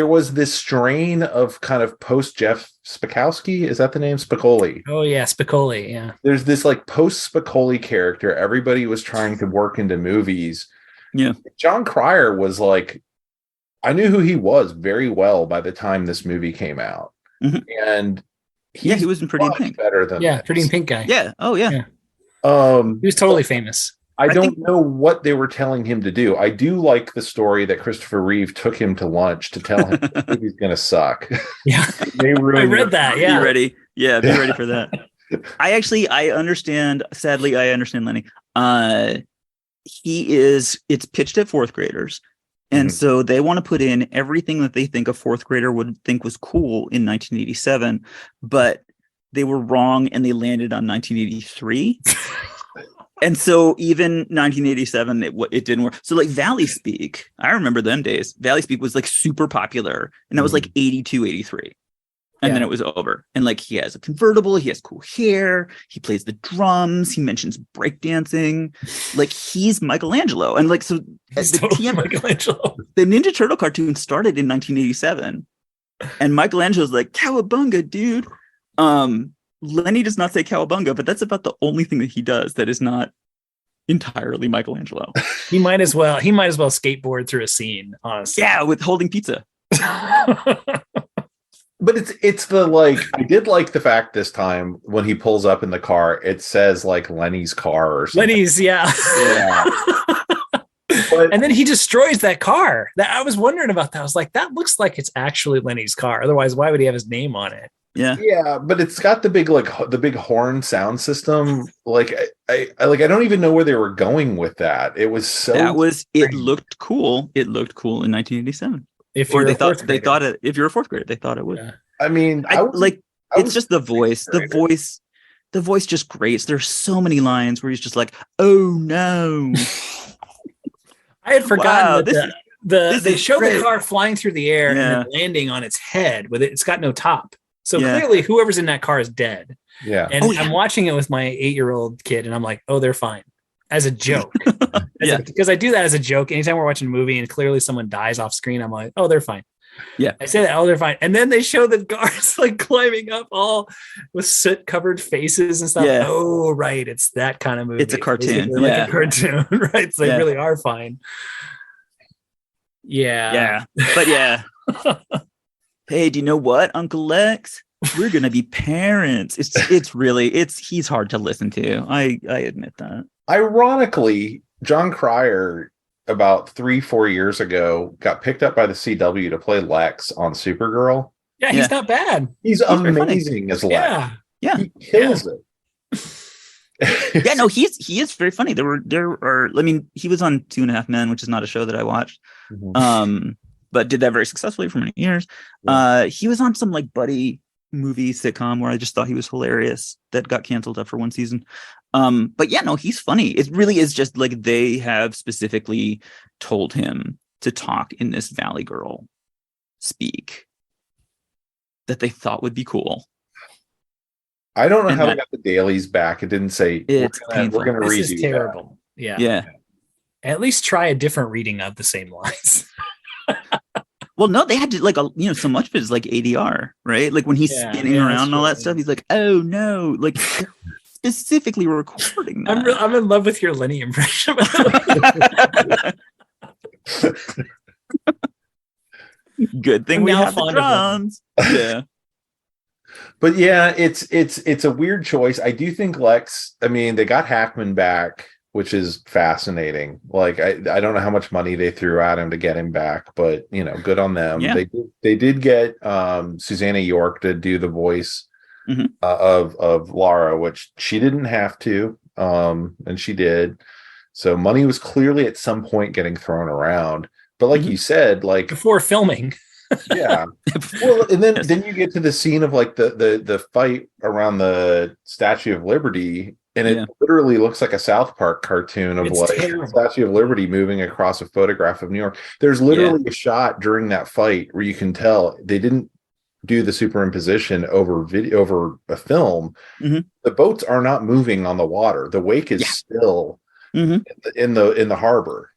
was this strain of kind of post Jeff Spicoli. Is that the name? Spicoli. Oh yeah, Spicoli. Yeah. There's this like post Spicoli character everybody was trying to work into movies. Yeah. John Cryer was like, I knew who he was very well by the time this movie came out, and he was in Pretty in Pink. Better than Pretty in Pink guy. Yeah. Oh yeah. He was totally famous. I don't know what they were telling him to do. I do like the story that Christopher Reeve took him to lunch to tell him the movie's going to suck. Yeah. They ruined I read that. Yeah. You ready? Yeah, be ready for that. I understand. Sadly, I understand Lenny. It's pitched at fourth graders. And so they want to put in everything that they think a fourth grader would think was cool in 1987, but they were wrong and they landed on 1983. And so even 1987, it didn't work. So like Valley Speak, I remember them days. Valley Speak was like super popular, and that was like 82, 83. And then it was over. And like he has a convertible, he has cool hair, he plays the drums, he mentions breakdancing. Like he's Michelangelo. And like so Michelangelo. The Ninja Turtle cartoon started in 1987. And Michelangelo's like, "Cowabunga, dude." Lenny does not say cowabunga, but that's about the only thing that he does that is not entirely Michelangelo. He might as well skateboard through a scene, honestly. Yeah, with holding pizza. But it's the like, I did like the fact this time when he pulls up in the car, it says like Lenny's car or something. Lenny's, yeah. But, and then he destroys that car. That I was wondering about that. I was like, that looks like it's actually Lenny's car. Otherwise, why would he have his name on it? Yeah, but it's got the big horn sound system. Like I don't even know where they were going with that. It was so it looked cool. It looked cool in 1987. If you're a fourth grader, they thought it would. Yeah. I mean, it's just the voice. The voice just grates. There's so many lines where he's just like, "Oh no." I had forgotten that they show great. The car flying through the air and then landing on its head with it. It's got no top. So clearly whoever's in that car is dead. Yeah. And I'm watching it with my 8-year-old kid and I'm like, oh, they're fine. As a joke. Because I do that as a joke. Anytime we're watching a movie and clearly someone dies off screen, I'm like, oh, they're fine. Yeah. I say that, oh, they're fine. And then they show the cars like climbing up all with soot covered faces and stuff. Yeah. Oh, right. It's that kind of movie. It's a cartoon. Like a cartoon, right? So they really are fine. Yeah. But yeah. Hey, do you know what, Uncle Lex? We're gonna be parents. He's hard to listen to. I admit that. Ironically, John Cryer about 3-4 years ago got picked up by the CW to play Lex on Supergirl. Yeah, he's not bad. He's amazing as Lex. Yeah. He kills it. Yeah, no, he is very funny. There are I mean, he was on 2.5 Men, which is not a show that I watched. But did that very successfully for many years. He was on some like buddy movie sitcom where I just thought he was hilarious that got canceled after one season. But yeah, no, he's funny. It really is just like they have specifically told him to talk in this Valley Girl speak that they thought would be cool. I don't know how we got the dailies back. It didn't say it's we're going to redo. This is terrible. That. Yeah. At least try a different reading of the same lines. Well, no, they had to so much of it is like ADR, right? Like when he's spinning around and all that stuff, he's like, oh no, like specifically recording that. I'm in love with your Lenny impression. Good thing we have the drums. Yeah. But yeah, it's a weird choice. I do think Lex, I mean, they got Hackman back, which is fascinating. Like I don't know how much money they threw at him to get him back, but good on them. Yeah. They did get Susanna York to do the voice of Lara, which she didn't have to, and she did. So money was clearly at some point getting thrown around. But like you said, like before filming. Yeah. Well, and then you get to the scene of like the fight around the Statue of Liberty, and it literally looks like a South Park cartoon of the Statue of Liberty moving across a photograph of New York. There's literally a shot during that fight where you can tell they didn't do the superimposition over a film. The boats are not moving on the water. The wake is still in the harbor.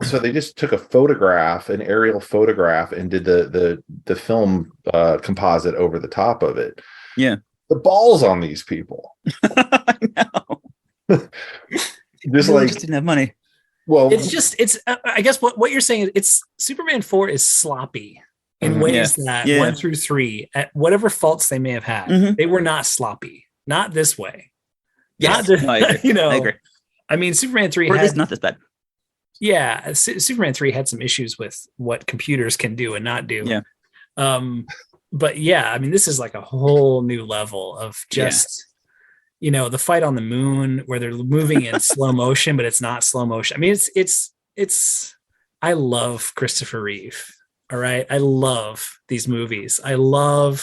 So they just took a photograph, an aerial photograph, and did the film composite over the top of it. Yeah, the balls on these people. I know. just didn't have money. Well, it's. I guess what you're saying is it's Superman 4 is sloppy in ways that 1 through 3, at whatever faults they may have had, they were not sloppy. Not this way. Yes, I agree. I agree. I mean, Superman 3 is not this bad. Yeah, Superman 3 had some issues with what computers can do and not do. Yeah. but yeah, I mean, this is like a whole new level of just, the fight on the moon where they're moving in slow motion, but it's not slow motion. I mean, it's, I love Christopher Reeve. All right. I love these movies. Superman,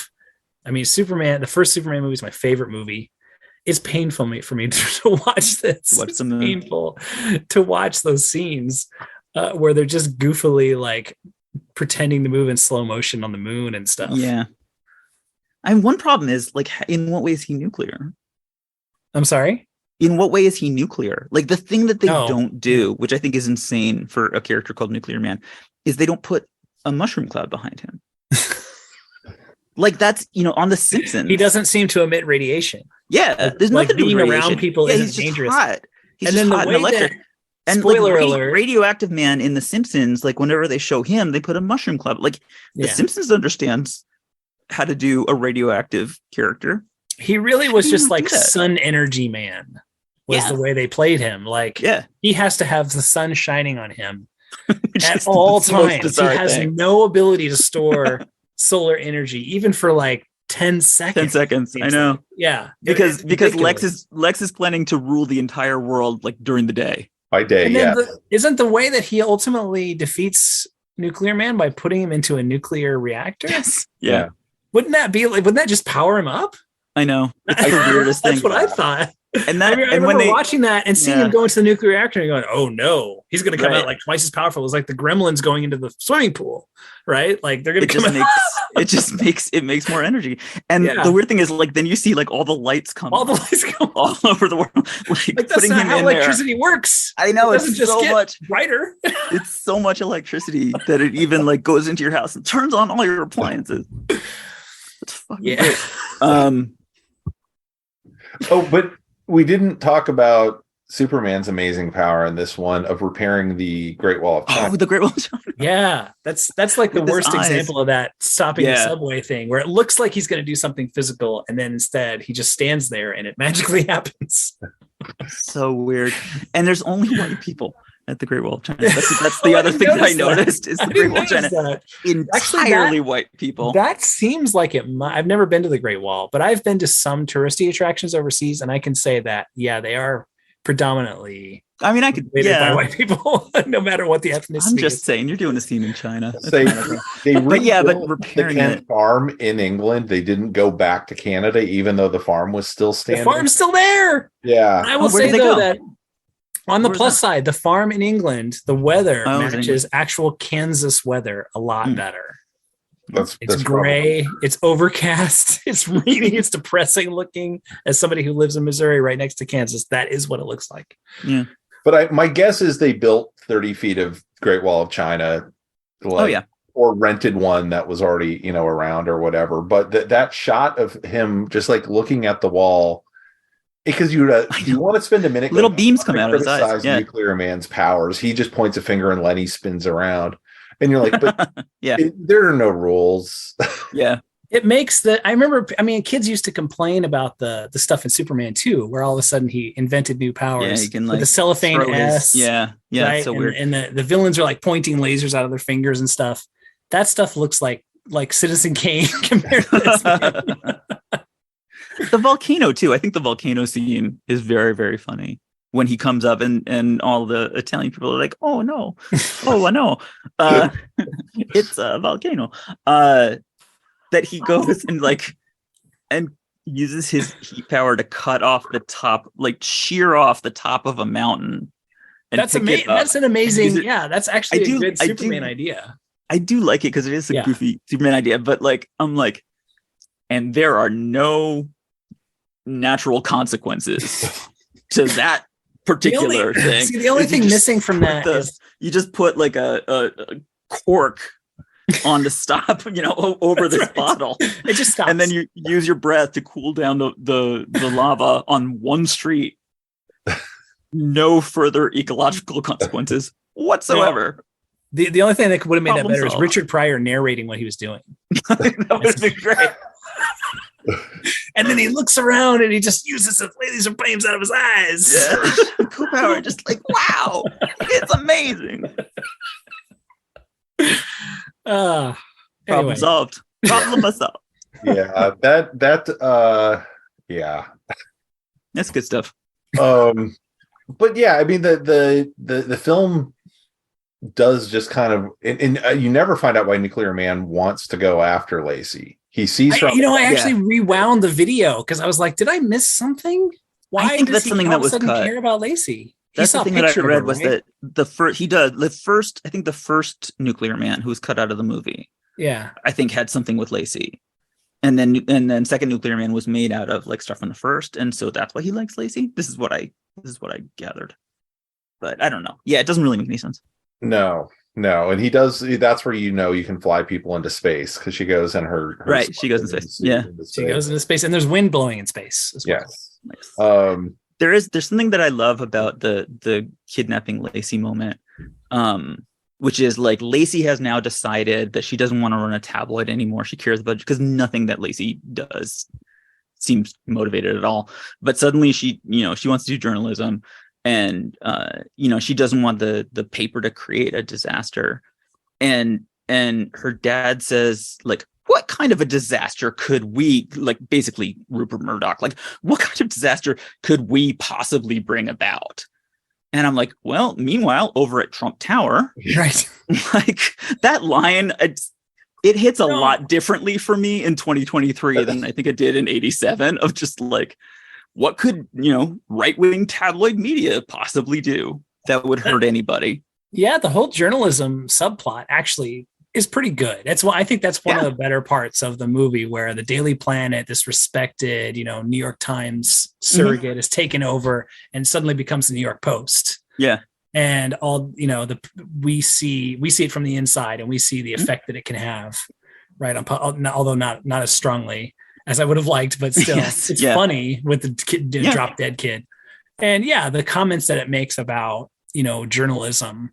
the first Superman movie is my favorite movie. It's painful for me to watch this. It's painful to watch those scenes where they're just goofily like pretending to move in slow motion on the moon and stuff. Yeah. And one problem is like, in what way is he nuclear? I'm sorry? In what way is he nuclear? Like the thing that they don't do, which I think is insane for a character called Nuclear Man, is they don't put a mushroom cloud behind him. Like that's, on The Simpsons. He doesn't seem to emit radiation. Yeah, there's nothing being around people isn't dangerous. Hot. He's and just then hot the and way electric. And spoiler like, alert, Radioactive Man in The Simpsons, like whenever they show him, they put a mushroom cloud. Like The Simpsons understands how to do a radioactive character. He really was just like sun energy man was the way they played him. Like he has to have the sun shining on him at all times. He has no ability to store solar energy, even for like 10 seconds. 10 seconds. I know. Like, yeah. Because Lex is planning to rule the entire world like during the day. By day, isn't the way that he ultimately defeats Nuclear Man by putting him into a nuclear reactor? Yes. Yeah. Wouldn't that just power him up? I know. It's the weirdest thing. That's what I thought. And that, I remember when watching that and seeing him go into the nuclear reactor and going, oh no, he's going to come out like twice as powerful. It was like the Gremlins going into the swimming pool, right? Like they're going to come out. It makes more energy. And the weird thing is like, then you see like all the lights come all over the world. Like that's not how electricity works. I know. It doesn't just so much brighter. It's so much electricity that it even like goes into your house and turns on all your appliances. It's fucking great. But we didn't talk about Superman's amazing power in this one of repairing the Great Wall of China. Oh, the Great Wall of China. Yeah, that's like the worst example of that stopping the subway thing, where it looks like he's going to do something physical, and then instead he just stands there and it magically happens. So weird. And there's only white people at the Great Wall of China. That's the other thing that I noticed is the Great Wall of China. Entirely white people. That seems like it. I've never been to the Great Wall, but I've been to some touristy attractions overseas, and I can say that they are predominantly. I mean, I could by white people, no matter what the ethnicity. I'm just saying, you're doing a scene in China. They repairing the Kent farm in England. They didn't go back to Canada, even though the farm was still standing. The farm's still there. Yeah, I will say though that. On the plus side, the farm in England, the weather matches actual Kansas weather a lot better. It's gray, it's overcast, it's rainy, it's depressing looking. As somebody who lives in Missouri right next to Kansas, that is what it looks like. Yeah. But my guess is they built 30 feet of Great Wall of China. Or rented one that was already, around or whatever. But that shot of him just like looking at the wall, because you want to spend a minute. Little beams come out of his eyes. Nuclear Man's powers. He just points a finger and Lenny spins around, and you're like, "But there are no rules." Yeah, it makes I remember. I mean, kids used to complain about the stuff in Superman 2, where all of a sudden he invented new powers. Yeah, he can like the cellophane S. Yeah, right? It's so weird. And the villains are like pointing lasers out of their fingers and stuff. That stuff looks like Citizen Kane compared to this. The volcano too. I think the volcano scene is very, very funny when he comes up and all the Italian people are like, "Oh no, oh no, it's a volcano." That he goes and uses his heat power to cut off the top, like shear off the top of a mountain. And that's amazing. That's an amazing. That's actually a good Superman idea. I do like it because it is a goofy Superman idea, but I'm like, and there are no natural consequences to that particular thing. See, the only thing missing from that is you just put like a cork on to stop, over this bottle. It just stops. And then you use your breath to cool down the lava on one street. No further ecological consequences whatsoever. The only thing that would have made that better is Richard Pryor narrating what he was doing. That would have been great. And then he looks around and he just uses the laser beams out of his eyes. Yeah. Cool power, just like, wow, it's amazing. Problem solved. Problem solved. Yeah, yeah. That's good stuff. But yeah, I mean the film does just kind of, and you never find out why Nuclear Man wants to go after Lacey. He sees her. I actually rewound the video because I was like, did I miss something? Why I think does that's he something all that of a was sudden cut. care about Lacey? That's the thing that I read was right? that I think the first Nuclear Man who was cut out of the movie, yeah, I think had something with Lacey. And then second Nuclear Man was made out of like stuff from the first, and so that's why he likes Lacey. This is what I gathered, but I don't know. Yeah, it doesn't really make any sense. No, and he does. That's where you can fly people into space because she goes in her right. She goes in space. Yeah, she goes into space, and there's wind blowing in space as well. Yes. Nice. There's something that I love about the kidnapping Lacey moment, which is like Lacey has now decided that she doesn't want to run a tabloid anymore. She cares about, because nothing that Lacey does seems motivated at all. But suddenly she wants to do journalism, and she doesn't want the paper to create a disaster. And her dad says, like, what kind of a disaster could we, like, basically Rupert Murdoch, like, what kind of disaster could we possibly bring about? And I'm like, well, meanwhile, over at Trump Tower, right? Like, that line, it hits a lot differently for me in 2023 than I think it did in 87, of just like, what could, right-wing tabloid media possibly do that would hurt anybody? Yeah, the whole journalism subplot actually is pretty good. That's why I think that's one of the better parts of the movie, where the Daily Planet, this respected, New York Times surrogate, is taken over and suddenly becomes the New York Post. Yeah. And all, we see it from the inside, and we see the effect that it can have, right? Although not as strongly as I would have liked, but still, it's funny with the kid, drop dead kid. And the comments that it makes about, journalism.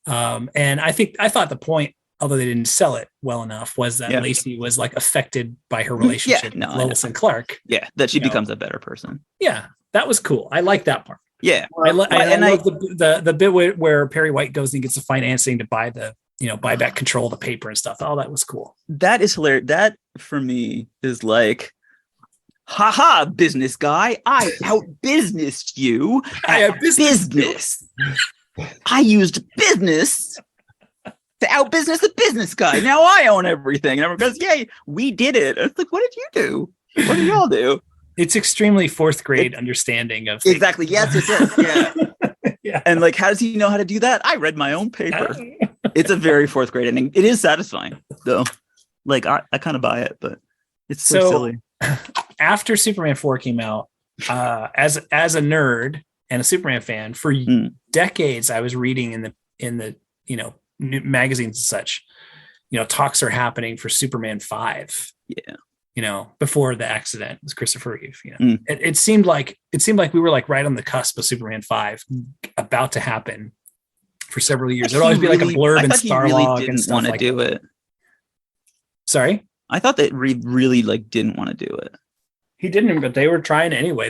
And I thought the point, although they didn't sell it well enough, was that Lacey was like affected by her relationship with Lois and Clark. Yeah, that she becomes a better person. Yeah, that was cool. I like that part. Yeah, I love the bit where Perry White goes and gets the financing to buy the buy back control of the paper and stuff. All that was cool. That is hilarious. That for me is like, haha, business guy, I out-businessed you. I have business. I used business to out-business the business guy. Now I own everything. And everyone goes, yay, we did it. It's like, what did you do? What did y'all do? It's extremely fourth grade understanding of things. Exactly. Yes, it is. Yeah. Yeah. And like, how does he know how to do that? I read my own paper. It's a very fourth grade ending. It is satisfying, though. Like, I kind of buy it, but it's so silly. After Superman 4 came out, as a nerd and a Superman fan, for decades I was reading in the new magazines and such, talks are happening for Superman 5. Yeah. Before the accident was Christopher Reeve. It seemed like we were like right on the cusp of Superman 5 about to happen for several years. There'd always be like a blurb in Starlog and stuff like that. Do it. Sorry? I thought that Reeve really didn't want to do it. He didn't, but they were trying anyway.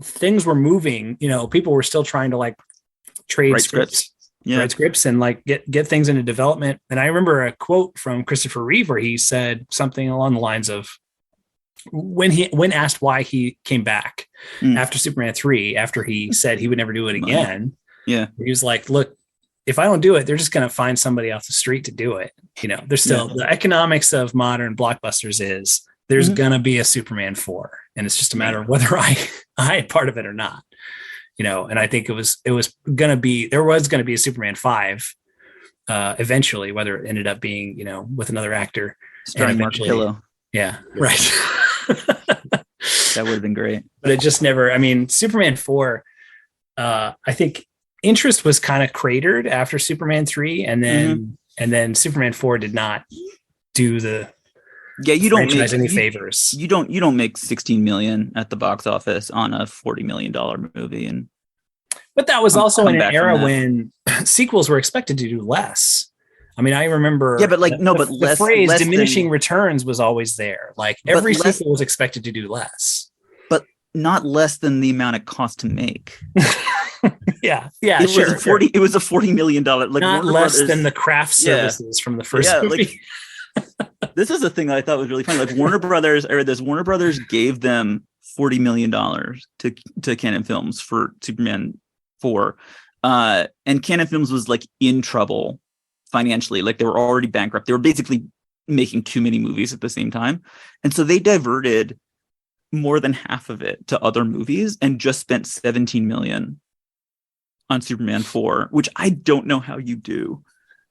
Things were moving, people were still trying to trade scripts. Write scripts and get things into development. And I remember a quote from Christopher Reeve where he said something along the lines of, when asked why he came back after Superman 3, after he said he would never do it again. Yeah. He was like, look, if I don't do it, they're just going to find somebody off the street to do it. There's still the economics of modern blockbusters is there's going to be a Superman 4, and it's just a matter of whether I had part of it or not. And I think there was going to be a Superman 5 eventually, whether it ended up being, with another actor. Starring Mark Pillow. Yeah, right. That would have been great. But it just never, Superman 4, I think interest was kind of cratered after Superman 3, and then Superman 4 did not do the you don't make any favors. You don't make 16 million at the box office on a $40 million movie, but that was also in an era when sequels were expected to do less. I remember. Yeah, but the phrase diminishing returns was always there. Every sequel was expected to do less, but not less than the amount it cost to make. Yeah, it was a $40 million. Not less than the craft services from the first movie. This is a thing that I thought was really funny. Like Warner Brothers, I read this. Warner Brothers gave them $40 million to Canon Films for Superman 4. And Canon Films was like in trouble financially. Like they were already bankrupt. They were basically making too many movies at the same time. And so they diverted more than half of it to other movies and just spent 17 million on Superman 4, which I don't know how you do.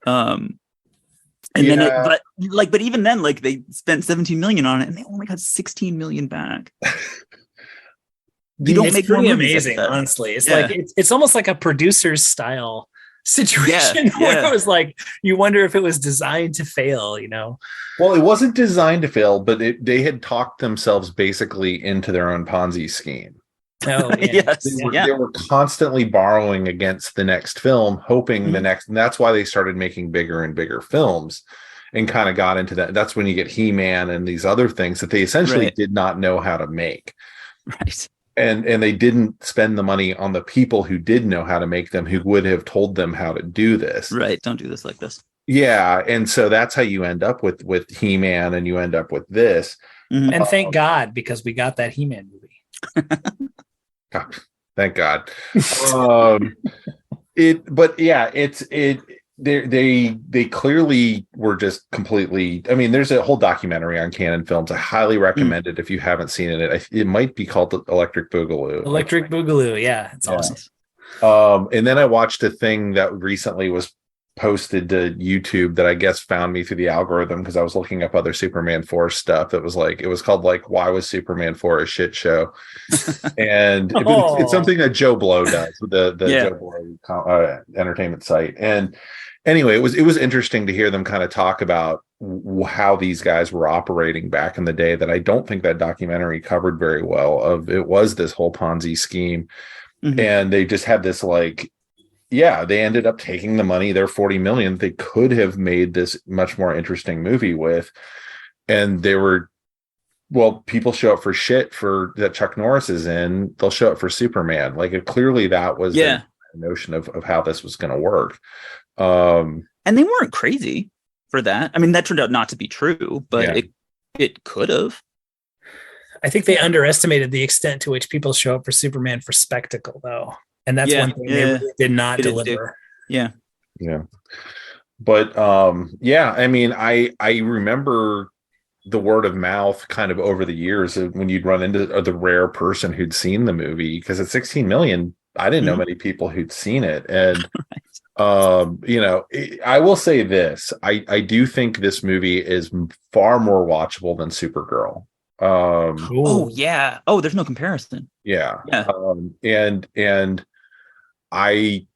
And then but even then, like they spent 17 million on it and they only got 16 million back. You don't make pretty amazing, like honestly. It's like it's almost like a producer's style situation where it was like you wonder if it was designed to fail, you know. Well, it wasn't designed to fail, but they had talked themselves basically into their own Ponzi scheme. Oh, yeah. They were constantly borrowing against the next film, hoping the next, and that's why they started making bigger and bigger films and kind of got into that. That's when you get He-Man and these other things that they essentially did not know how to make. Right. And they didn't spend the money on the people who did know how to make them, who would have told them how to do this. Right. Don't do this like this. Yeah. And so that's how you end up with He-Man, and you end up with this. And thank God, because we got that He-Man movie. God, thank God. They clearly were just completely. I mean, there's a whole documentary on Canon Films. I highly recommend it if you haven't seen it. It might be called Electric Boogaloo. Electric Boogaloo, yeah, it's awesome. And then I watched a thing that recently was posted to YouTube that I guess found me through the algorithm because I was looking up other Superman 4 stuff. That was like, it was called like, why was Superman 4 a shit show? And it's something that Joe Blow does with the Joe Blow entertainment site. And anyway, it was interesting to hear them kind of talk about how these guys were operating back in the day that I don't think that documentary covered very well. It was this whole Ponzi scheme. And they just had this like, they ended up taking the money, their 40 million they could have made this much more interesting movie with. And they were, people show up for shit for that Chuck Norris is in, they'll show up for Superman. Like clearly that was the notion of how this was going to work. And they weren't crazy for that. I mean, that turned out not to be true, but it could have. I think they underestimated the extent to which people show up for Superman for spectacle, though. And that's one thing they really did not deliver. Yeah. But I mean, I remember the word of mouth kind of over the years when you'd run into the rare person who'd seen the movie, because at 16 million, I didn't know many people who'd seen it. And I will say this, I do think this movie is far more watchable than Supergirl. There's no comparison. And I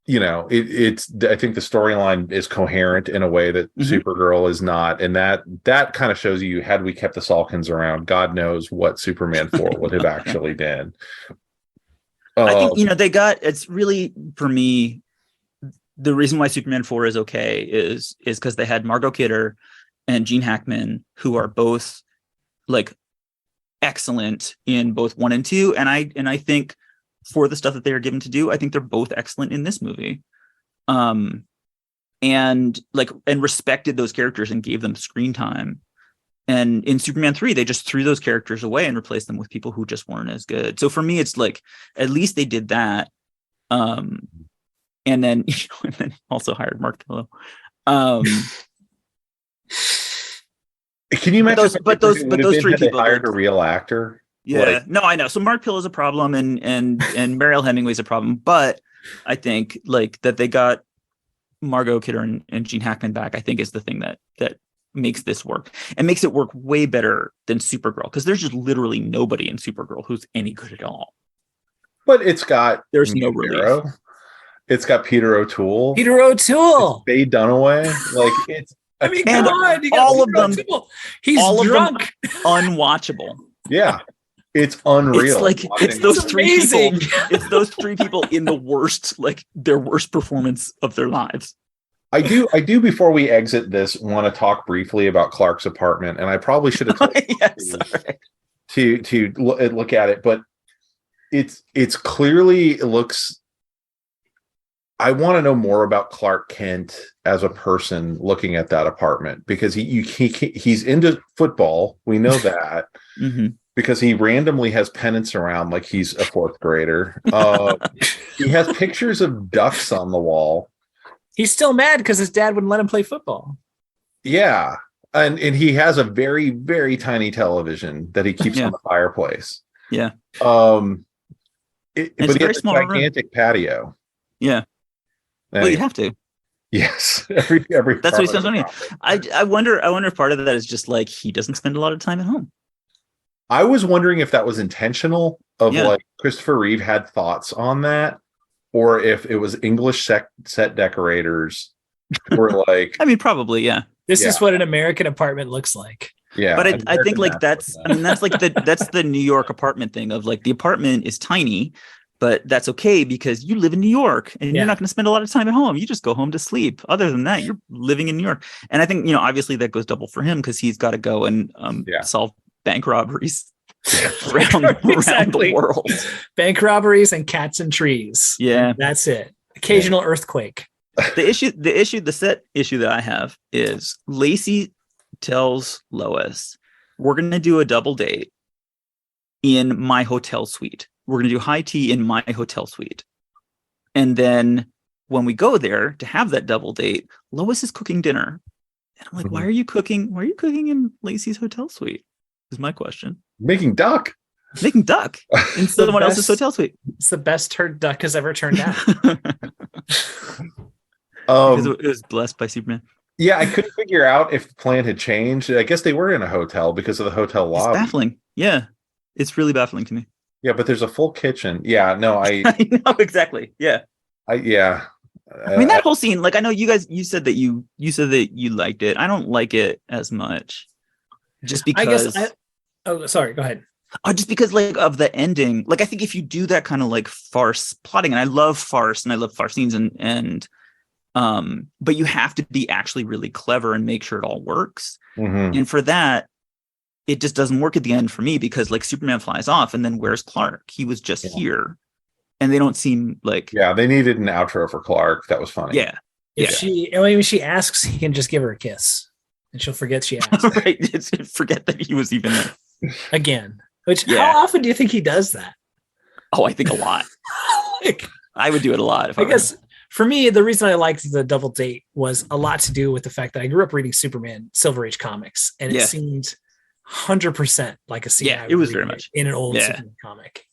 think the storyline is coherent in a way that Supergirl is not, and that kind of shows you, had we kept the Salkins around, God knows what Superman 4 would have actually been. I think it's really, for me, the reason why Superman 4 is okay is because they had Margot Kidder and Gene Hackman, who are both like excellent in both 1 and 2, and I think for the stuff that they are given to do, I think they're both excellent in this movie, and respected those characters and gave them screen time. And in Superman 3, they just threw those characters away and replaced them with people who just weren't as good. So for me, it's like, at least they did that, and then and then also hired Mark Pillow. Can you imagine? But those three people hired a real actor. No, I know. So Mark Pill is a problem, and Mariel Hemingway's a problem. But I think like that they got Margot Kidder and Gene Hackman back, I think is the thing that makes this work, and makes it work way better than Supergirl, because there's just literally nobody in Supergirl who's any good at all. But there's no relief. It's got Peter O'Toole. Faye Dunaway. Like it's. I mean, come on, all of them. He's drunk. Unwatchable. Yeah. It's unreal. It's like it's those three people. It's those three people in the worst, like their worst performance of their lives. I do. Before we exit this, want to talk briefly about Clark's apartment, and I probably should have told to look at it, but it's clearly, it looks. I want to know more about Clark Kent as a person looking at that apartment, because he's into football. We know that because he randomly has pennants around like he's a fourth grader. He has pictures of ducks on the wall. He's still mad because his dad wouldn't let him play football. Yeah. And he has a very, very tiny television that he keeps on the fireplace. Yeah. But he has a gigantic room. Patio. Yeah. Well, you have to. Yes. Every That's what he spends money on. I wonder if part of that is just like he doesn't spend a lot of time at home. I was wondering if that was intentional, like Christopher Reeve had thoughts on that, or if it was English set decorators who were like, I mean, probably, yeah. This is what an American apartment looks like. Yeah. But I think like that's like that's the New York apartment thing of like the apartment is tiny, but that's okay because you live in New York and you're not going to spend a lot of time at home. You just go home to sleep. Other than that, you're living in New York. And I think, obviously that goes double for him because he's got to go and solve bank robberies around the world. Bank robberies and cats and trees. Yeah. That's it. Occasional earthquake. The set issue that I have is Lacey tells Lois, we're going to do a double date in my hotel suite. We're going to do high tea in my hotel suite. And then when we go there to have that double date, Lois is cooking dinner. And I'm like, why are you cooking in Lacey's hotel suite? Is my question. Making duck in someone else's hotel suite. It's the best turd duck has ever turned out. Because it was blessed by Superman. Yeah, I couldn't figure out if the plan had changed. I guess they were in a hotel because of the hotel lobby. It's baffling. Yeah, it's really baffling to me. Yeah, but there's a full kitchen. Yeah, no, I know exactly. Yeah. I mean, that whole scene, like, I know you said that you liked it. I don't like it as much. Just because sorry, go ahead. Just because like of the ending. Like, I think if you do that kind of like farce plotting, and I love farce and I love farce scenes and but you have to be actually really clever and make sure it all works. And for that, it just doesn't work at the end for me because like Superman flies off and then where's Clark? He was just here. And they don't seem like... Yeah, they needed an outro for Clark. That was funny. Yeah. If she asks, he can just give her a kiss. And she'll forget she asked. Right. Forget that he was even there. Again. Which, how often do you think he does that? Oh, I think a lot. I would do it a lot. If I guess for me, the reason I liked the double date was a lot to do with the fact that I grew up reading Superman Silver Age comics. And it seemed 100% like a scene. Yeah, it was very much in an old Superman comic.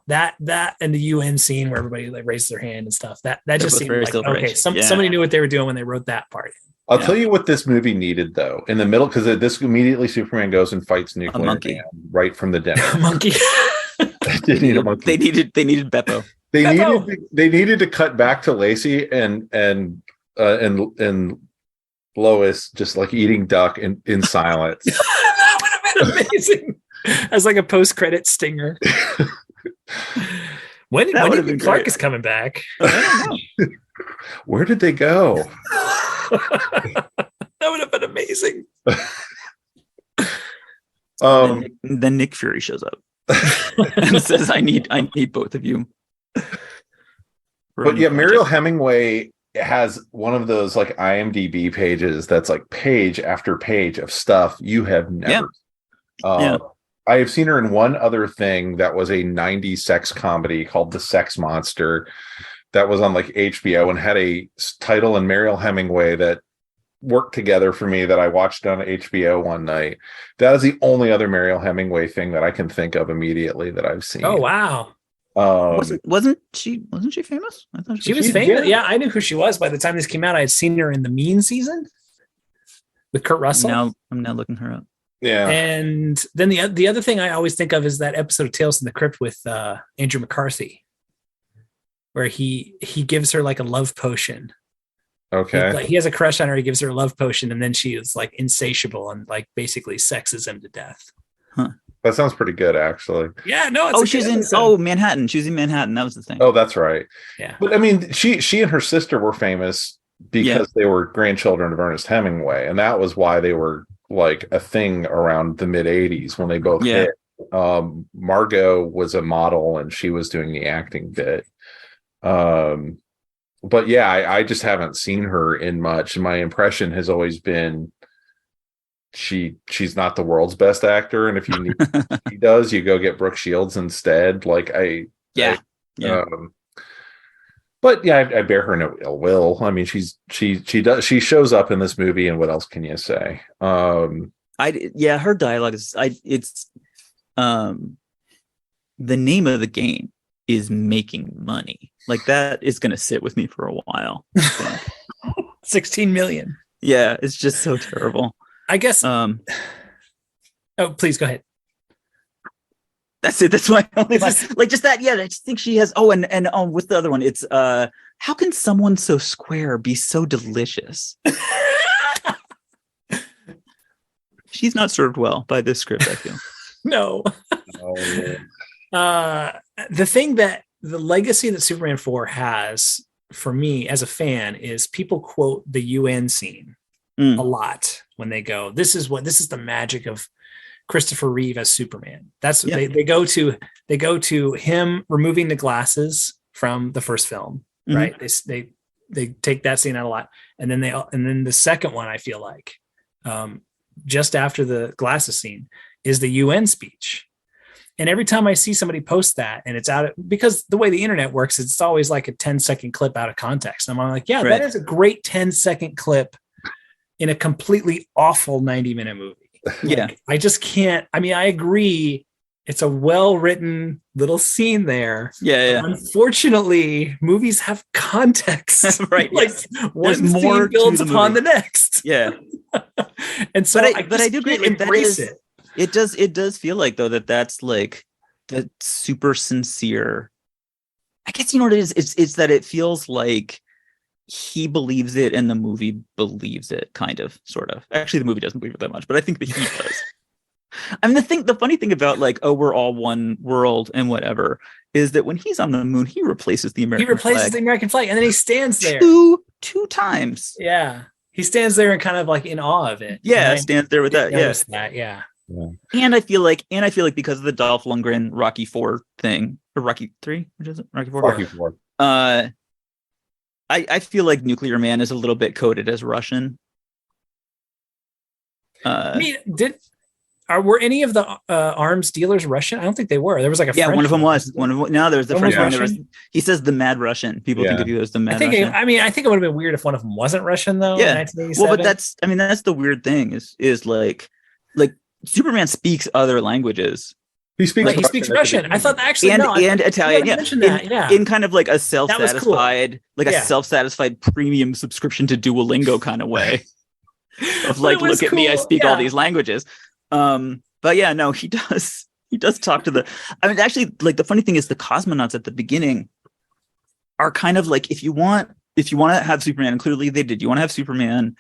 That and the UN scene where everybody like raises their hand and stuff. That just seemed like okay. Somebody knew what they were doing when they wrote that part. I'll tell you what this movie needed though. In the middle, because this immediately Superman goes and fights Nuclear Man right from the den. Monkey. They need a monkey. They needed Beppo. They needed to cut back to Lacey and Lois just like eating duck in silence. That would have been amazing. As like a post-credit stinger. When do you think Clark is coming back? I don't know. Where did they go? That would have been amazing. Then Nick Fury shows up and says, "I need both of you." But yeah, Mariel Hemingway has one of those like IMDb pages that's like page after page of stuff you have never. I have seen her in one other thing that was a 90s sex comedy called The Sex Monster that was on like HBO and had a title in Mariel Hemingway that worked together for me that I watched on HBO one night. That is the only other Mariel Hemingway thing that I can think of immediately that I've seen. Oh, wow. Wasn't she famous? I thought she was famous. Yeah, I knew who she was by the time this came out. I had seen her in the Mean season with Kurt Russell. I'm now looking her up. Yeah. And then the other thing I always think of is that episode of Tales from the Crypt with Andrew McCarthy, where he gives her like a love potion. Okay. He has a crush on her. He gives her a love potion, and then she is like insatiable and like basically sexes him to death. Huh. That sounds pretty good, actually. Yeah, no. She's in Manhattan. She was in Manhattan. That was the thing. Oh, that's right. Yeah. But I mean, she and her sister were famous because they were grandchildren of Ernest Hemingway, and that was why they were like a thing around the mid 80s when they both hit. Margot was a model and she was doing the acting bit. but yeah, I just haven't seen her in much. My impression has always been she's not the world's best actor, and if you need she does, you go get Brooke Shields instead. Like Yeah. But yeah, I bear her no ill will. I mean, she shows up in this movie, and what else can you say? Her dialogue is it's the name of the game is making money. Like that is going to sit with me for a while. 16 million. Yeah, it's just so terrible. I guess. Oh, please go ahead. That's it. That's my only like just that. Yeah, I just think she has. Oh, and with the other one, it's how can someone so square be so delicious? She's not served well by this script, I feel. No. The thing that the legacy that Superman 4 has for me as a fan is people quote the UN scene a lot when they go, this is the magic of Christopher Reeve as Superman. That's what they go to him removing the glasses from the first film, right? They take that scene out a lot. And then the second one, I feel like, just after the glasses scene, is the UN speech. And every time I see somebody post that and it's out, because the way the internet works, it's always like a 10-second clip out of context. And I'm like, yeah, that is a great 10-second clip in a completely awful 90-minute movie. Yeah. I just can't. I mean, I agree. It's a well-written little scene there. Yeah. Unfortunately, movies have context. Right. Like one scene builds upon the next. Yeah. And so I do agree. Like, embrace it. It does feel like though that's like the super sincere. I guess you know what it is. It's that it feels like he believes it and the movie believes it, kind of, sort of. Actually, the movie doesn't believe it that much, but I think that he does. I mean, the funny thing about like, oh, we're all one world and whatever, is that when he's on the moon, he replaces the American flag, and then he stands there two times. Yeah, he stands there and kind of like in awe of it. Yeah, stands there with that. Yeah. And I feel like because of the Dolph Lundgren Rocky 4 thing, or Rocky 3, which is it? Rocky 4. Rocky 4. I feel like Nuclear Man is a little bit coded as Russian. I mean, were any of the arms dealers Russian? I don't think they were. There was like a French one of them was. No, there was the French one. He says the Mad Russian. People think of you as the Mad Russian. I think it would have been weird if one of them wasn't Russian though. Yeah. Well, but that's the weird thing is like Superman speaks other languages. He speaks Russian. I thought actually and Italian. Yeah, in kind of like a self-satisfied, a self-satisfied premium subscription to Duolingo kind of way. Of like, look at me, I speak all these languages. But yeah, no, he does talk to I mean, actually, like the funny thing is the cosmonauts at the beginning are kind of like, if you want to have Superman, and clearly they did, you want to have Superman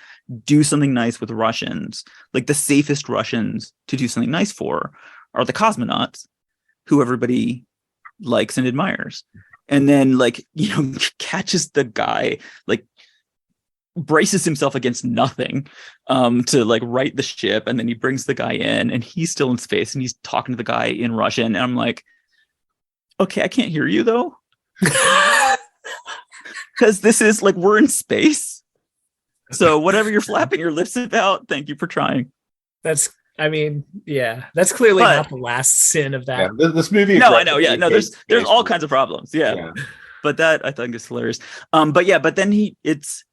do something nice with Russians, like the safest Russians to do something nice for are the cosmonauts, who everybody likes and admires. And then catches the guy, like braces himself against nothing to like right the ship, and then he brings the guy in and he's still in space and he's talking to the guy in Russian, and I'm like, okay, I can't hear you though. Because this is like, we're in space. So whatever you're flapping your lips about, thank you for trying. That's clearly not the last sin of that. Yeah, this movie. No, I know. Yeah, no, there's all kinds of problems. Yeah. But that I think is hilarious. But then it's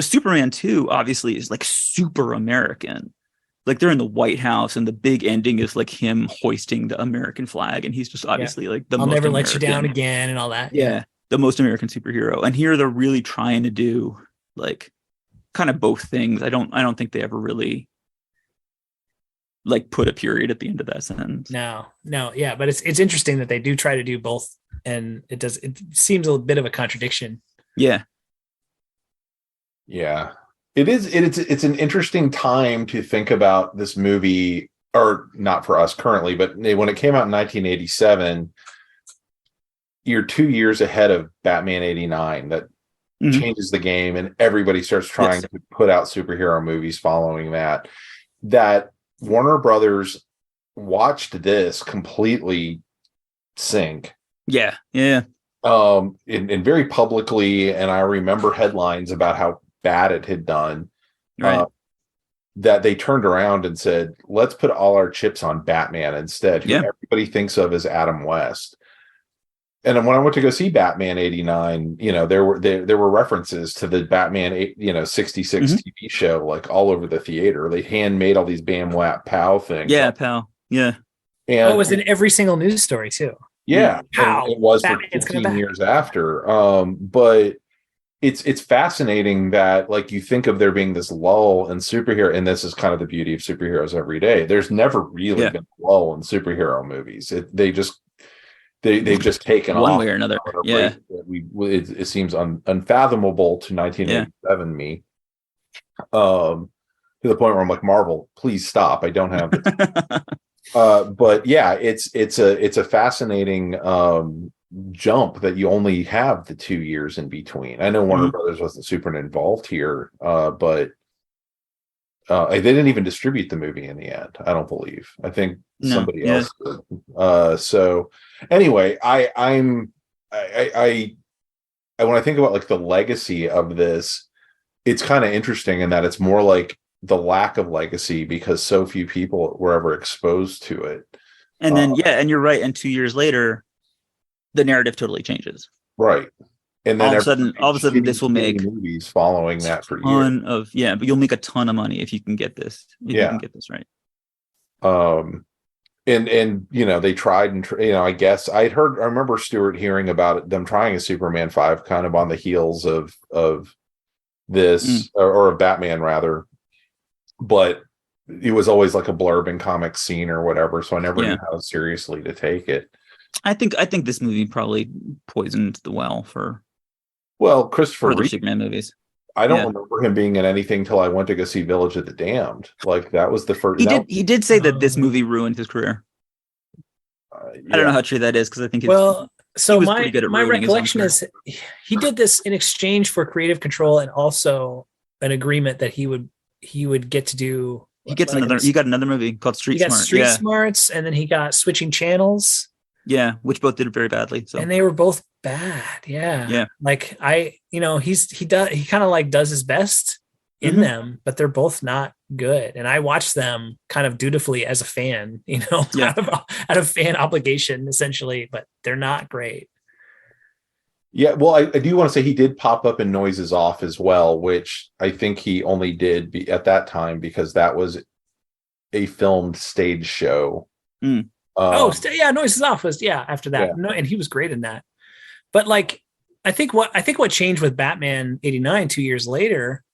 Superman 2 obviously is like super American. Like they're in the White House and the big ending is like him hoisting the American flag, and he's just obviously like the I'll most never American, let you down again and all that. Yeah, the most American superhero. And here they're really trying to do like kind of both things. I don't think they ever really like put a period at the end of that sentence. No, yeah, but it's interesting that they do try to do both, and it seems a bit of a contradiction. Yeah. It is. It's an interesting time to think about this movie, or not for us currently, but when it came out in 1987, you're 2 years ahead of Batman 89. That changes the game, and everybody starts trying to put out superhero movies following that. That Warner Brothers watched this completely sink. Yeah. and very publicly, and I remember headlines about how bad it had done. Right. That they turned around and said, let's put all our chips on Batman instead, who everybody thinks of as Adam West. And then when I went to go see Batman 89, there were references to the Batman 66 TV show, like all over the theater. They handmade all these Bam Wap Pow things. Yeah, Pow. Yeah. And it was in every single news story too. Yeah. Pow. It was Batman's for 15 years after. But it's fascinating that, like, you think of there being this lull in superhero, and this is kind of the beauty of superheroes every day. There's never really been a lull in superhero movies. They've just taken one off way or another. Yeah, it seems unfathomable to 1987 me. To the point where I'm like, Marvel, please stop. I don't have the but yeah, it's a fascinating jump that you only have the 2 years in between. I know Warner Brothers wasn't super involved here, but they didn't even distribute the movie in the end. I don't believe. I think somebody else did. So anyway, I when I think about like the legacy of this, it's kind of interesting in that it's more like the lack of legacy because so few people were ever exposed to it. And then and you're right. And 2 years later, the narrative totally changes. Right. And then all of a sudden this will make movies following that for years. But you'll make a ton of money if you can get this. If you can get this right. And they tried and I guess I remember Stuart hearing about them trying a Superman 5 kind of on the heels of this or of Batman rather, but it was always like a blurb in Comic Scene or whatever, so I never knew how seriously to take it. I think this movie probably poisoned the well for Christopher further Reeve, Superman movies. I don't remember him being in anything till I went to go see Village of the Damned. Like that was the first. He did say that this movie ruined his career. I don't know how true that is because I think so my recollection is he did this in exchange for creative control and also an agreement that he would get to do. He got another movie called Street Smart. Street Smarts, and then he got Switching Channels. Yeah, which both did very badly. So. And they were both bad. Yeah. Yeah. Like he kind of like does his best in them, but they're both not good. And I watch them kind of dutifully as a fan, out of fan obligation essentially, but they're not great. Yeah. Well, I do want to say he did pop up in Noises Off as well, which I think he only did at that time because that was a filmed stage show. Noises Off was after that. No, and he was great in that. But like, I think what changed with Batman 89 2 years later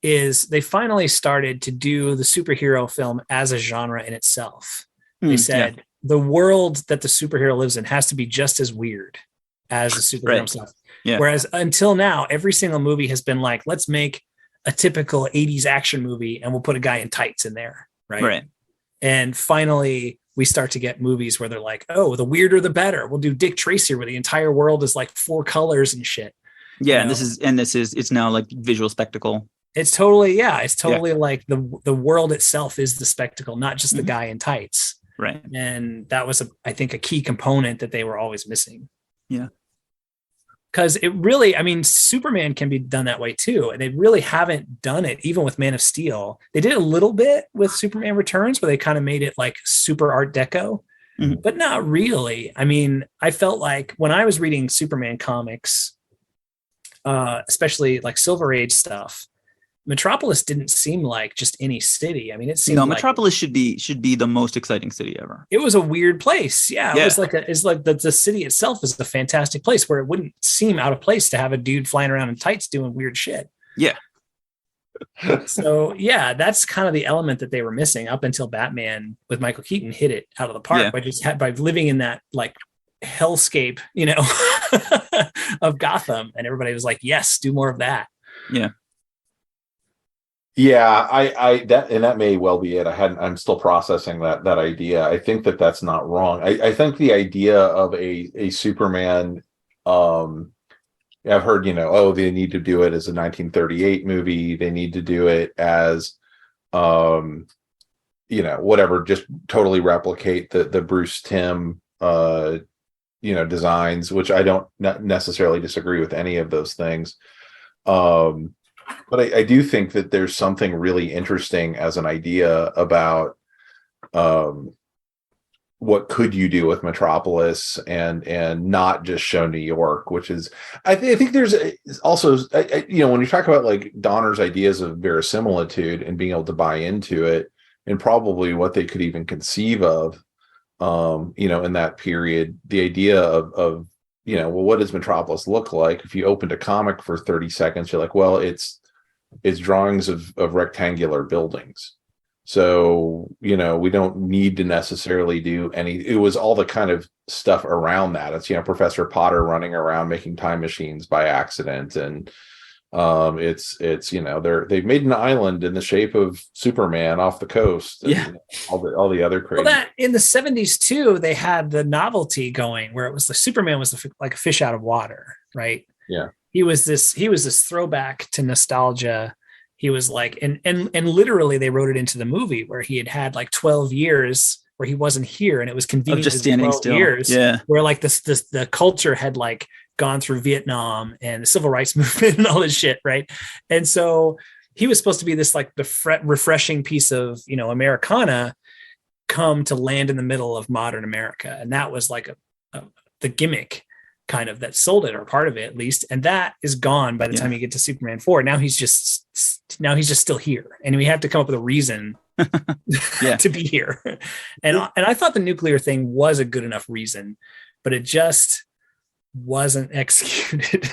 is they finally started to do the superhero film as a genre in itself. They said the world that the superhero lives in has to be just as weird as the superhero stuff. Yeah. Whereas until now, every single movie has been like, let's make a typical 80s action movie and we'll put a guy in tights in there. Right. And finally we start to get movies where they're like, oh, the weirder the better. We'll do Dick Tracy where the entire world is like 4 colors and shit. Yeah. And it's now like visual spectacle. It's totally like the world itself is the spectacle, not just the guy in tights. Right. And that was I think a key component that they were always missing. Yeah. Because it really, Superman can be done that way too. And they really haven't done it even with Man of Steel. They did a little bit with Superman Returns where they kind of made it like super Art Deco, but not really. I felt like when I was reading Superman comics, especially like Silver Age stuff, Metropolis didn't seem like just any city. It seemed Metropolis should be the most exciting city ever. It was a weird place. Yeah. It was like the city itself is a fantastic place where it wouldn't seem out of place to have a dude flying around in tights doing weird shit. Yeah. So that's kind of the element that they were missing up until Batman with Michael Keaton hit it out of the park by living in that like hellscape, of Gotham, and everybody was like, yes, do more of that. Yeah. Yeah, I that may well be it. I'm still processing that idea. I think that's not wrong. I think the idea of a Superman, I've heard, they need to do it as a 1938 movie. They need to do it as, whatever, just totally replicate the Bruce Timm designs, which I don't necessarily disagree with any of those things. But I do think that there's something really interesting as an idea about what could you do with Metropolis and not just show New York, which is I think there's also when you talk about like Donner's ideas of verisimilitude and being able to buy into it, and probably what they could even conceive of in that period, the idea of well, what does Metropolis look like? If you opened a comic for 30 seconds, you're like, well, it's drawings of rectangular buildings. So, we don't need to necessarily do it was all the kind of stuff around that. It's, Professor Potter running around making time machines by accident. And they've made an island in the shape of Superman off the coast. And, all the other crazy. Well, that in the 70s too, they had the novelty going where it was the Superman was like a fish out of water, right? Yeah. He was this throwback to nostalgia. He was like, and literally they wrote it into the movie where he had like 12 years where he wasn't here, and it was convenient just standing still. Years, where like the culture had like gone through Vietnam and the civil rights movement and all this shit, right? And so he was supposed to be this like the refreshing piece of Americana come to land in the middle of modern America, and that was like the gimmick kind of that sold it, or part of it at least, and that is gone by the time you get to Superman 4. Now he's just still here, and we have to come up with a reason to be here. And I thought the nuclear thing was a good enough reason, but it just wasn't executed.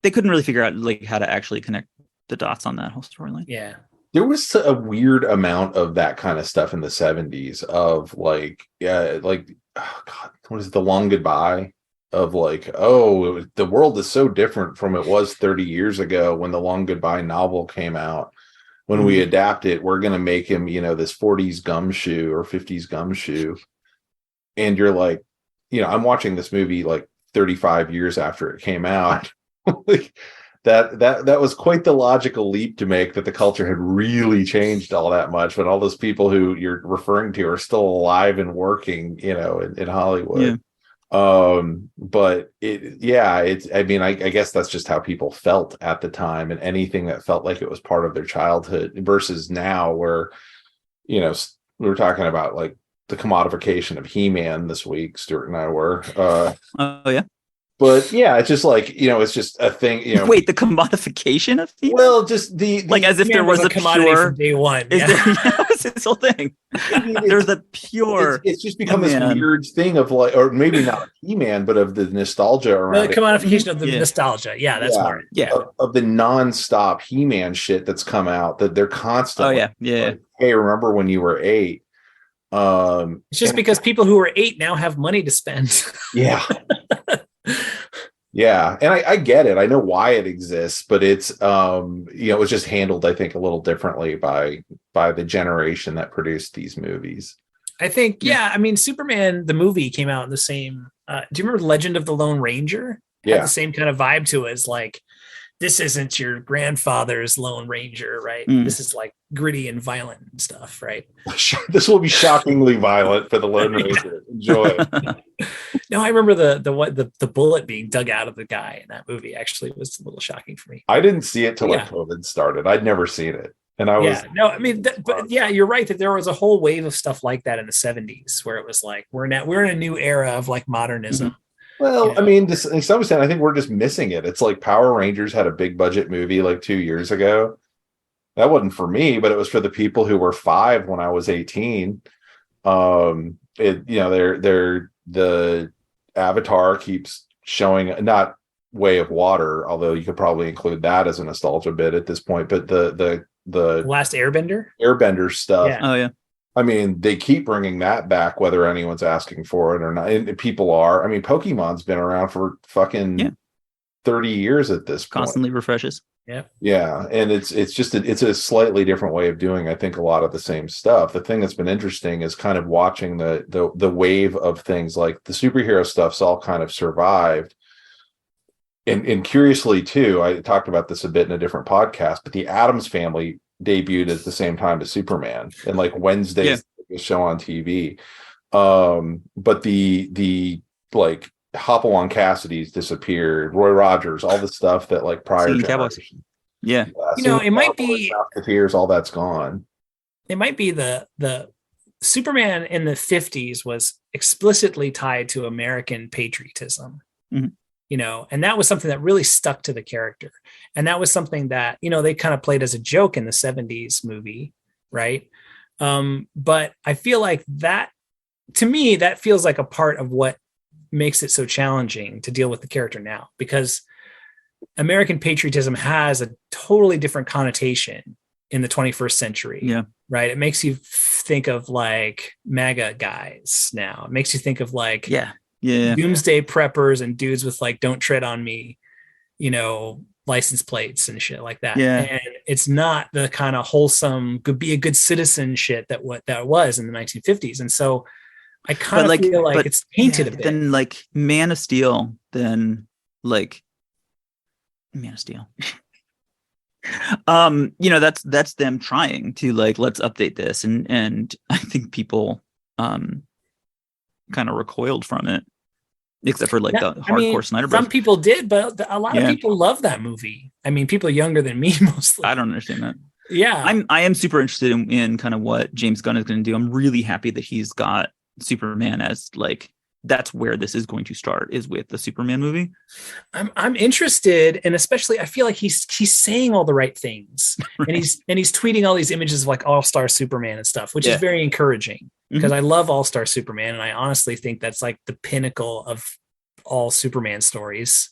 They couldn't really figure out like how to actually connect the dots on that whole storyline. Yeah. There was a weird amount of that kind of stuff in the 70s of like oh God, what is it, The Long Goodbye? Of like, oh, the world is so different from it was 30 years ago when The Long Goodbye novel came out. When we adapt it, we're going to make him, this 40s gumshoe or 50s gumshoe. And you're like, I'm watching this movie like 35 years after it came out. Like, that was quite the logical leap to make, that the culture had really changed all that much when all those people who you're referring to are still alive and working, in Hollywood. But I guess that's just how people felt at the time, and anything that felt like it was part of their childhood versus now where, we were talking about like the commodification of He-Man this week. Stuart and I were, but yeah, it's just like, it's just a thing, Wait, the commodification of He-Man? Well, just the like as if there was a commodity pure from day one. That was this whole thing. There's a pure. It's just become this weird thing of like, or maybe not He-Man, but of the nostalgia around the commodification of the nostalgia. Yeah, that's smart. Yeah, of the nonstop He-Man shit that's come out, that they're constantly. Oh yeah. Like, hey, remember when you were 8? It's just because people who are 8 now have money to spend. Yeah. Yeah, and I get it. I know why it exists, but it's it was just handled, I think, a little differently by the generation that produced these movies. I think, I mean, Superman the movie came out in the same. Do you remember Legend of the Lone Ranger? Had the same kind of vibe to it. As like, this isn't your grandfather's Lone Ranger, right? This is like gritty and violent and stuff, right? This will be shockingly violent for the Lone Ranger. Enjoy it. No, I remember the bullet being dug out of the guy in that movie. Actually, was a little shocking for me. I didn't see it till like COVID started. I'd never seen it, and I was I mean, but yeah, you're right that there was a whole wave of stuff like that in the 70s where it was like we're in a new era of like modernism. Well, I mean, to some extent, I think we're just missing it. It's like Power Rangers had a big budget movie like 2 years ago. That wasn't for me, but it was for the people who were 5 when I was 18. The Avatar keeps showing, not Way of Water, although you could probably include that as a nostalgia bit at this point. But the Last Airbender stuff. Yeah. Oh yeah. I mean, they keep bringing that back, whether anyone's asking for it or not. And people are. I mean, Pokemon's been around for fucking 30 years at this point. Constantly refreshes. Yeah. And it's a slightly different way of doing, I think, a lot of the same stuff. The thing that's been interesting is kind of watching the wave of things like the superhero stuff's all kind of survived. And curiously, too, I talked about this a bit in a different podcast, but the Addams Family debuted at the same time as Superman, and like Wednesday's show on TV. But the like Hopalong Cassidy's disappeared, Roy Rogers, all the stuff that like prior Singing Cowboys. generation. Yeah. It might be Musketeers, all that's gone. It might be the Superman in the 50s was explicitly tied to American patriotism. Mm-hmm. And that was something that really stuck to the character. And that was something that, they kind of played as a joke in the 70s movie. Right. But I feel like that, to me, that feels like a part of what makes it so challenging to deal with the character now, because American patriotism has a totally different connotation in the 21st century. Yeah. Right. It makes you think of like MAGA guys now. It makes you think of like, doomsday preppers and dudes with like "don't tread on me," license plates and shit like that. Yeah. And it's not the kind of wholesome, could be a good citizen shit that was in the 1950s. And so I kind of feel like it's tainted a bit. Then like Man of Steel, then like Man of Steel. That's them trying to like, let's update this. And I think people kind of recoiled from it, except for like the hardcore Snyder Bros. Some people did, but a lot of people love that movie. I mean, people younger than me mostly. I don't understand that. Yeah, I am super interested in kind of what James Gunn is going to do. I'm really happy that he's got Superman as like, that's where this is going to start, is with the Superman movie. I'm interested, and especially I feel like he's saying all the right things, right. and he's tweeting all these images of like All-Star Superman and stuff, which is very encouraging, because I love All-Star Superman, and I honestly think that's like the pinnacle of all Superman stories.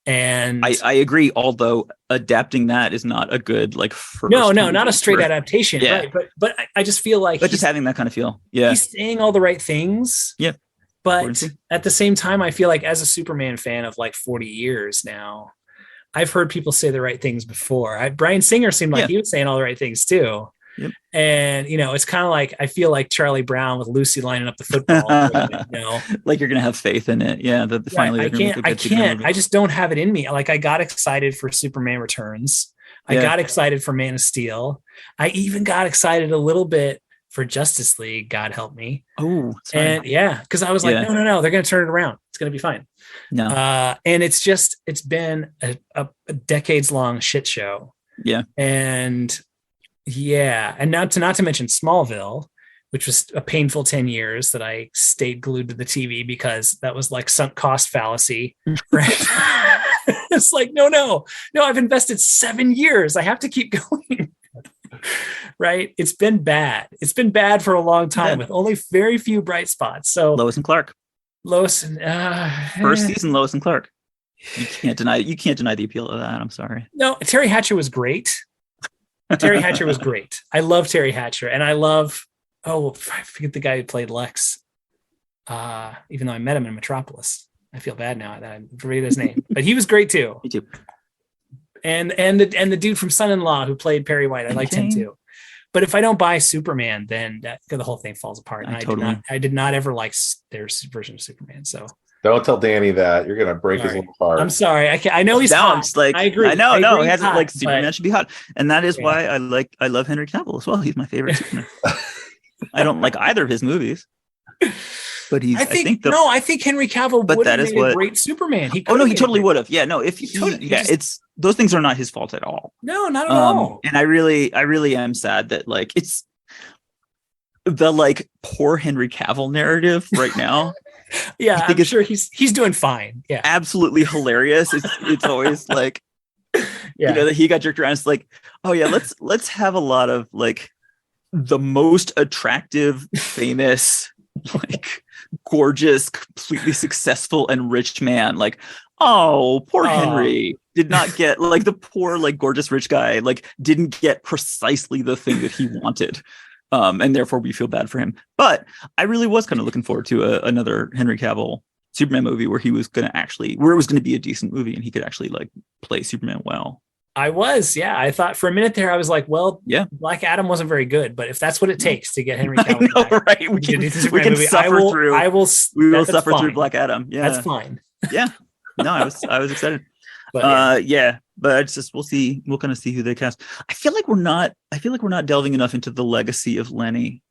And I agree, although adapting that is not a good like first not a straight adaptation, right? But I just feel like just having that kind of feel, he's saying all the right things, But at the same time, I feel like as a Superman fan of like 40 years now, I've heard people say the right things before. Bryan Singer seemed like he was saying all the right things too. Yep. And, it's kind of like, I feel like Charlie Brown with Lucy lining up the football. Like you're going to have faith in it. Yeah. Finally, I can't. I just don't have it in me. Like I got excited for Superman Returns. I got excited for Man of Steel. I even got excited a little bit for Justice League, God help me. Oh, and because I was like, no, they're going to turn it around. It's going to be fine. No, and it's been a decades long shit show. Yeah, and not to mention Smallville, which was a painful 10 years that I stayed glued to the TV because that was like sunk cost fallacy, right? It's like no, I've invested 7 years. I have to keep going. Right, it's been bad for a long time with only very few bright spots. So Lois and Clark first season, Lois and Clark, you can't deny the appeal of that. I'm sorry. No, Terry Hatcher was great. I love Terry Hatcher, and I love I forget the guy who played Lex, even though I met him in Metropolis. I feel bad now that I forget his name, but he was great too. Me too. And the dude from Son-in-Law who played Perry White, I liked him too. But if I don't buy Superman, then the whole thing falls apart. And I did not ever like their version of Superman. So don't tell Danny that. You're gonna break his little heart. I'm sorry. I know he's hot. Like, I agree. I know. He hasn't like Superman should be hot, and that is why I love Henry Cavill as well. He's my favorite Superman. I don't like either of his movies. But I think Henry Cavill would have made a great Superman. He totally would have. Yeah, no, it's those things are not his fault at all. No, not at all. And I really am sad that like it's the like poor Henry Cavill narrative right now. Yeah, I'm sure he's doing fine. Yeah, absolutely hilarious. It's always like, that he got jerked around. It's like, oh yeah, let's have a lot of like the most attractive, famous, like gorgeous, completely successful and rich man. Like, oh, poor Henry did not get like the poor, like gorgeous rich guy, like didn't get precisely the thing that he wanted. And therefore we feel bad for him. But I really was kind of looking forward to another Henry Cavill Superman movie where it was going to be a decent movie and he could actually like play Superman well. I thought for a minute there, I was like, well, Black Adam wasn't very good, but if that's what it takes to get Henry Cavill back, right? We can suffer through Black Adam. Yeah, that's fine. Yeah, no, I was excited. But but it's just we'll kind of see who they cast. I feel like we're not delving enough into the legacy of Lenny.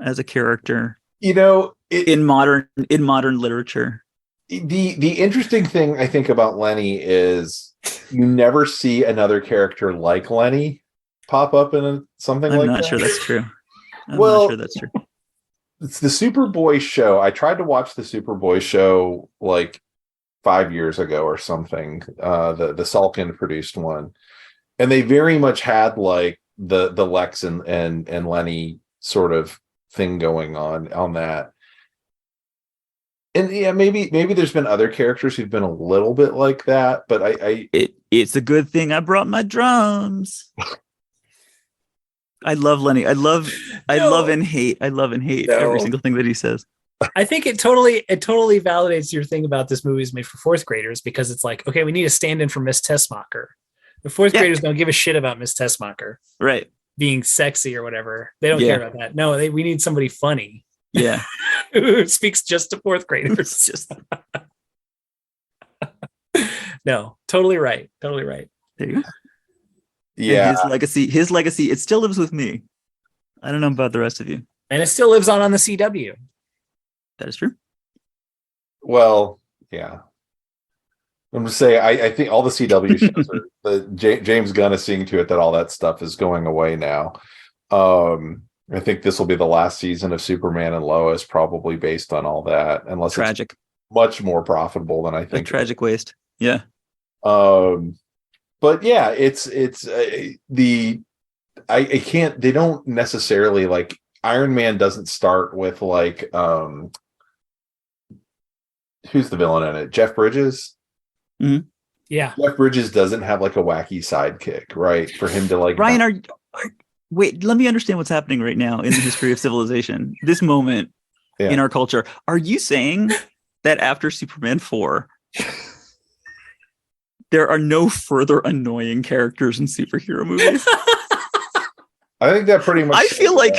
as a character in modern literature. The interesting thing I think about Lenny is you never see another character like Lenny pop up in something like that. I'm not sure that's true. It's the Superboy show. I tried to watch the Superboy show like 5 years ago or something. The Salkind produced one, and they very much had like the Lex and Lenny sort of thing going on that. And yeah, maybe there's been other characters who've been a little bit like that, but it's a good thing I brought my drums. I love Lenny. I love and hate every single thing that he says. I think it totally validates your thing about this movie is made for fourth graders, because it's like, okay, we need a stand-in for Miss Tessmacher. The fourth graders don't give a shit about Miss Tessmacher, right? Being sexy or whatever. They don't care about that. No, we need somebody funny. Yeah. Who speaks just to fourth graders. No, totally right. There you go. Yeah. And his legacy, it still lives with me. I don't know about the rest of you. And it still lives on the CW. That is true. Well, yeah. I'm just saying, I think all the CW shows James Gunn is seeing to it that all that stuff is going away now. I think this will be the last season of Superman and Lois, probably based on all that, unless tragic. It's much more profitable than I think. A tragic waste. Yeah. But yeah, it's I can't. They don't necessarily like Iron Man doesn't start with like who's the villain in it? Jeff Bridges. Mm-hmm. Yeah, Jeff Bridges doesn't have like a wacky sidekick, right? For him to like Ryan, wait, let me understand what's happening right now in the history of civilization. This moment in our culture. Are you saying that after Superman 4, there are no further annoying characters in superhero movies? I think that pretty much. I feel like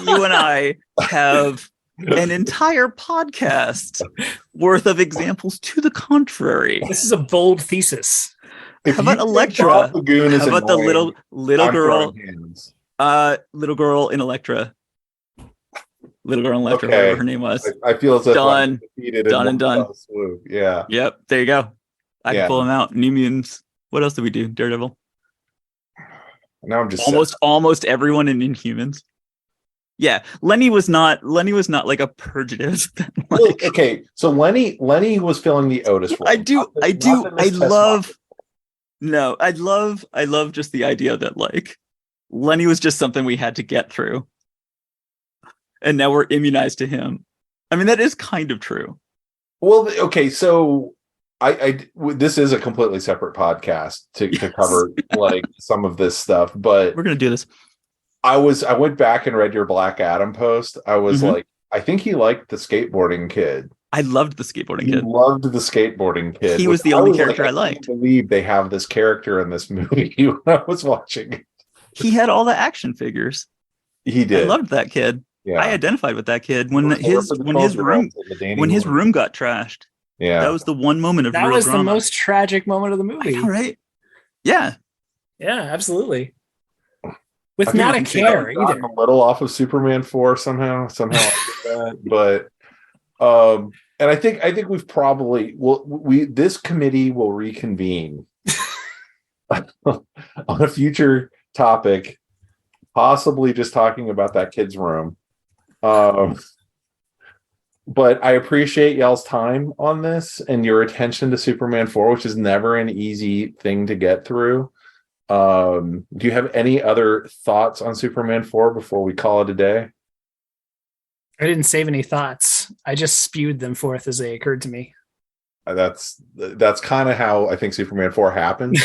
you and I have an entire podcast worth of examples to the contrary. This is a bold thesis. How about Elektra? How about the little girl? Little girl in Elektra. Little girl in Elektra, whatever her name was. I feel as if done and done. Swoop. Yeah. Yep. There you go. I can pull them out. New Mutants. What else did we do? Daredevil. Now I'm just almost everyone in Inhumans. Yeah, Lenny was not like a purgative. Well, okay, so Lenny was filling the Otis role. I love just the idea that like Lenny was just something we had to get through, and now we're immunized to him. I mean, that is kind of true. Well, okay, so this is a completely separate podcast to cover like some of this stuff, but we're gonna do this. I went back and read your Black Adam post. I was like, I think he liked the skateboarding kid. I loved the skateboarding kid. Loved the skateboarding kid. He was the only character I liked. I can't believe they have this character in this movie when I was watching. He had all the action figures. He did. I loved that kid. Yeah. I identified with that kid when his room got trashed. Yeah, that was the one moment of that real was drama. The most tragic moment of the movie. All right. Yeah. Yeah, absolutely. With not a care either. A little off of Superman 4 somehow I get that. But and I think we've probably this committee will reconvene on a future topic, possibly just talking about that kid's room. But I appreciate y'all's time on this and your attention to Superman 4, which is never an easy thing to get through. Do you have any other thoughts on Superman 4 before we call it a day? I didn't save any thoughts. I just spewed them forth as they occurred to me. That's kind of how I think Superman 4 happened.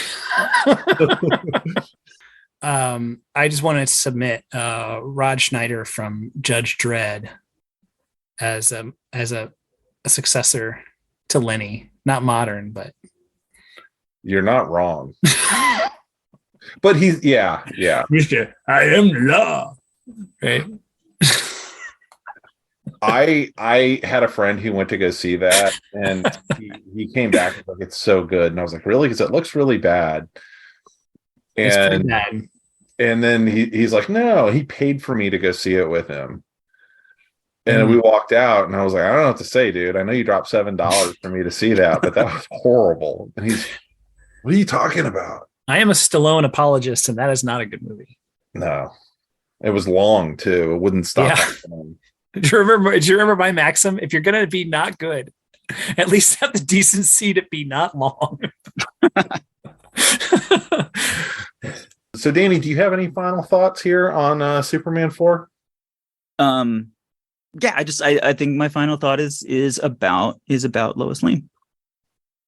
I just wanted to submit Rod Schneider from Judge Dredd as a successor to Lenny. Not modern, but you're not wrong. But he's Mr. I am law. Right. I had a friend who went to go see that, and he came back and was like, it's so good. And I was like, really? Because it looks really bad. And then he's like, no, he paid for me to go see it with him. And we walked out, and I was like, I don't know what to say, dude. I know you dropped $7 for me to see that, but that was horrible. And he's, what are you talking about? I am a Stallone apologist, and that is not a good movie. No, it was long too. It wouldn't stop. Yeah. Do you remember my maxim? If you're gonna be not good, at least have the decency to be not long. So, Danny, do you have any final thoughts here on Superman 4? Yeah, I think my final thought is about Lois Lane.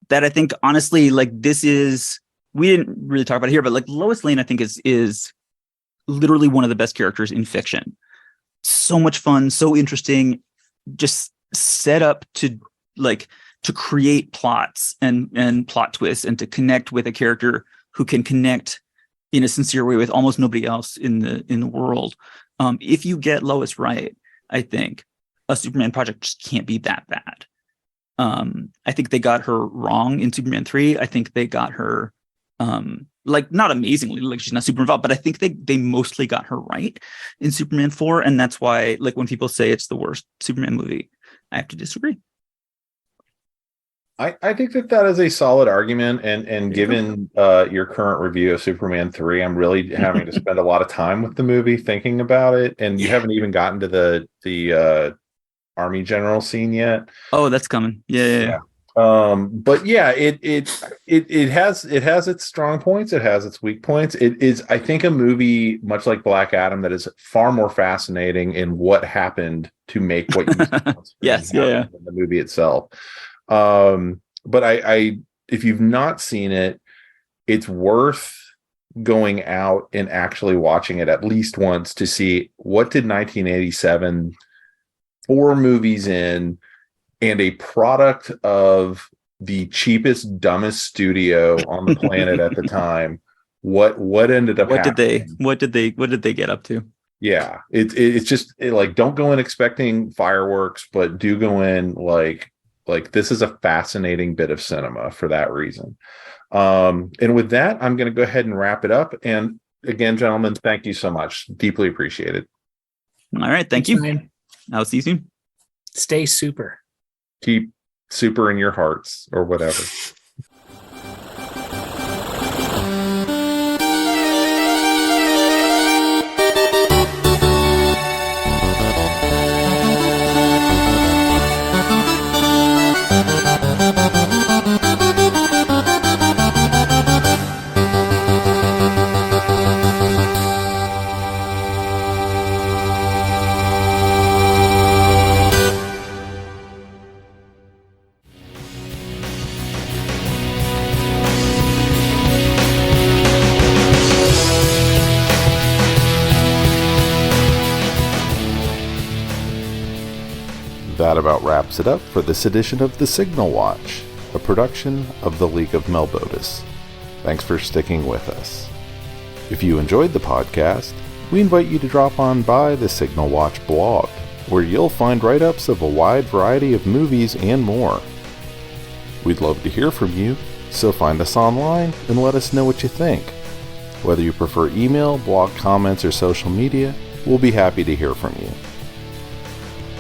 That I think honestly, like, this is, we didn't really talk about it here, but like Lois Lane, I think is literally one of the best characters in fiction. So much fun, so interesting, just set up to create plots and plot twists, and to connect with a character who can connect in a sincere way with almost nobody else in the world. If you get Lois right, I think a Superman project just can't be that bad. I think they got her wrong in Superman 3. I think they got her not amazingly, like she's not super involved, but I think they mostly got her right in Superman 4. And that's why, like, when people say it's the worst Superman movie, I have to disagree. I think that is a solid argument, and given your current review of Superman 3, I'm really having to spend a lot of time with the movie thinking about it, and you haven't even gotten to the Army General scene yet. Oh, that's coming. Yeah. But yeah, it has its strong points, it has its weak points. It is, I think, a movie much like Black Adam that is far more fascinating in what happened to make what you yes, yeah, in the movie itself. But I if you've not seen it, it's worth going out and actually watching it at least once to see what did 1987, 4 movies in, and a product of the cheapest, dumbest studio on the planet at the time. What ended up happening? What did they get up to? Yeah, it's just like, don't go in expecting fireworks, but do go in like this is a fascinating bit of cinema for that reason. And with that, I'm going to go ahead and wrap it up. And again, gentlemen, thank you so much. Deeply appreciated. All right. Thank you. Man. I'll see you soon. Stay super. Keep super in your hearts, or whatever. That about wraps it up for this edition of The Signal Watch, a production of the League of Melbotus. Thanks for sticking with us. If you enjoyed the podcast, we invite you to drop on by the Signal Watch blog, where you'll find write-ups of a wide variety of movies and more. We'd love to hear from you, so find us online and let us know what you think. Whether you prefer email, blog comments, or social media, we'll be happy to hear from you.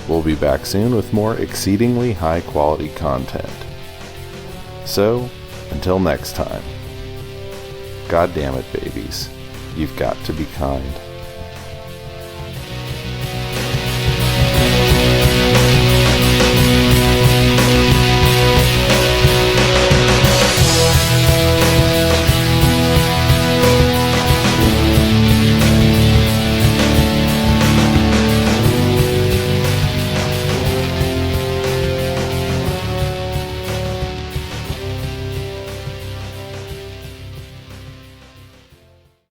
We'll be back soon with more exceedingly high-quality content. So, until next time, God damn it, babies, you've got to be kind.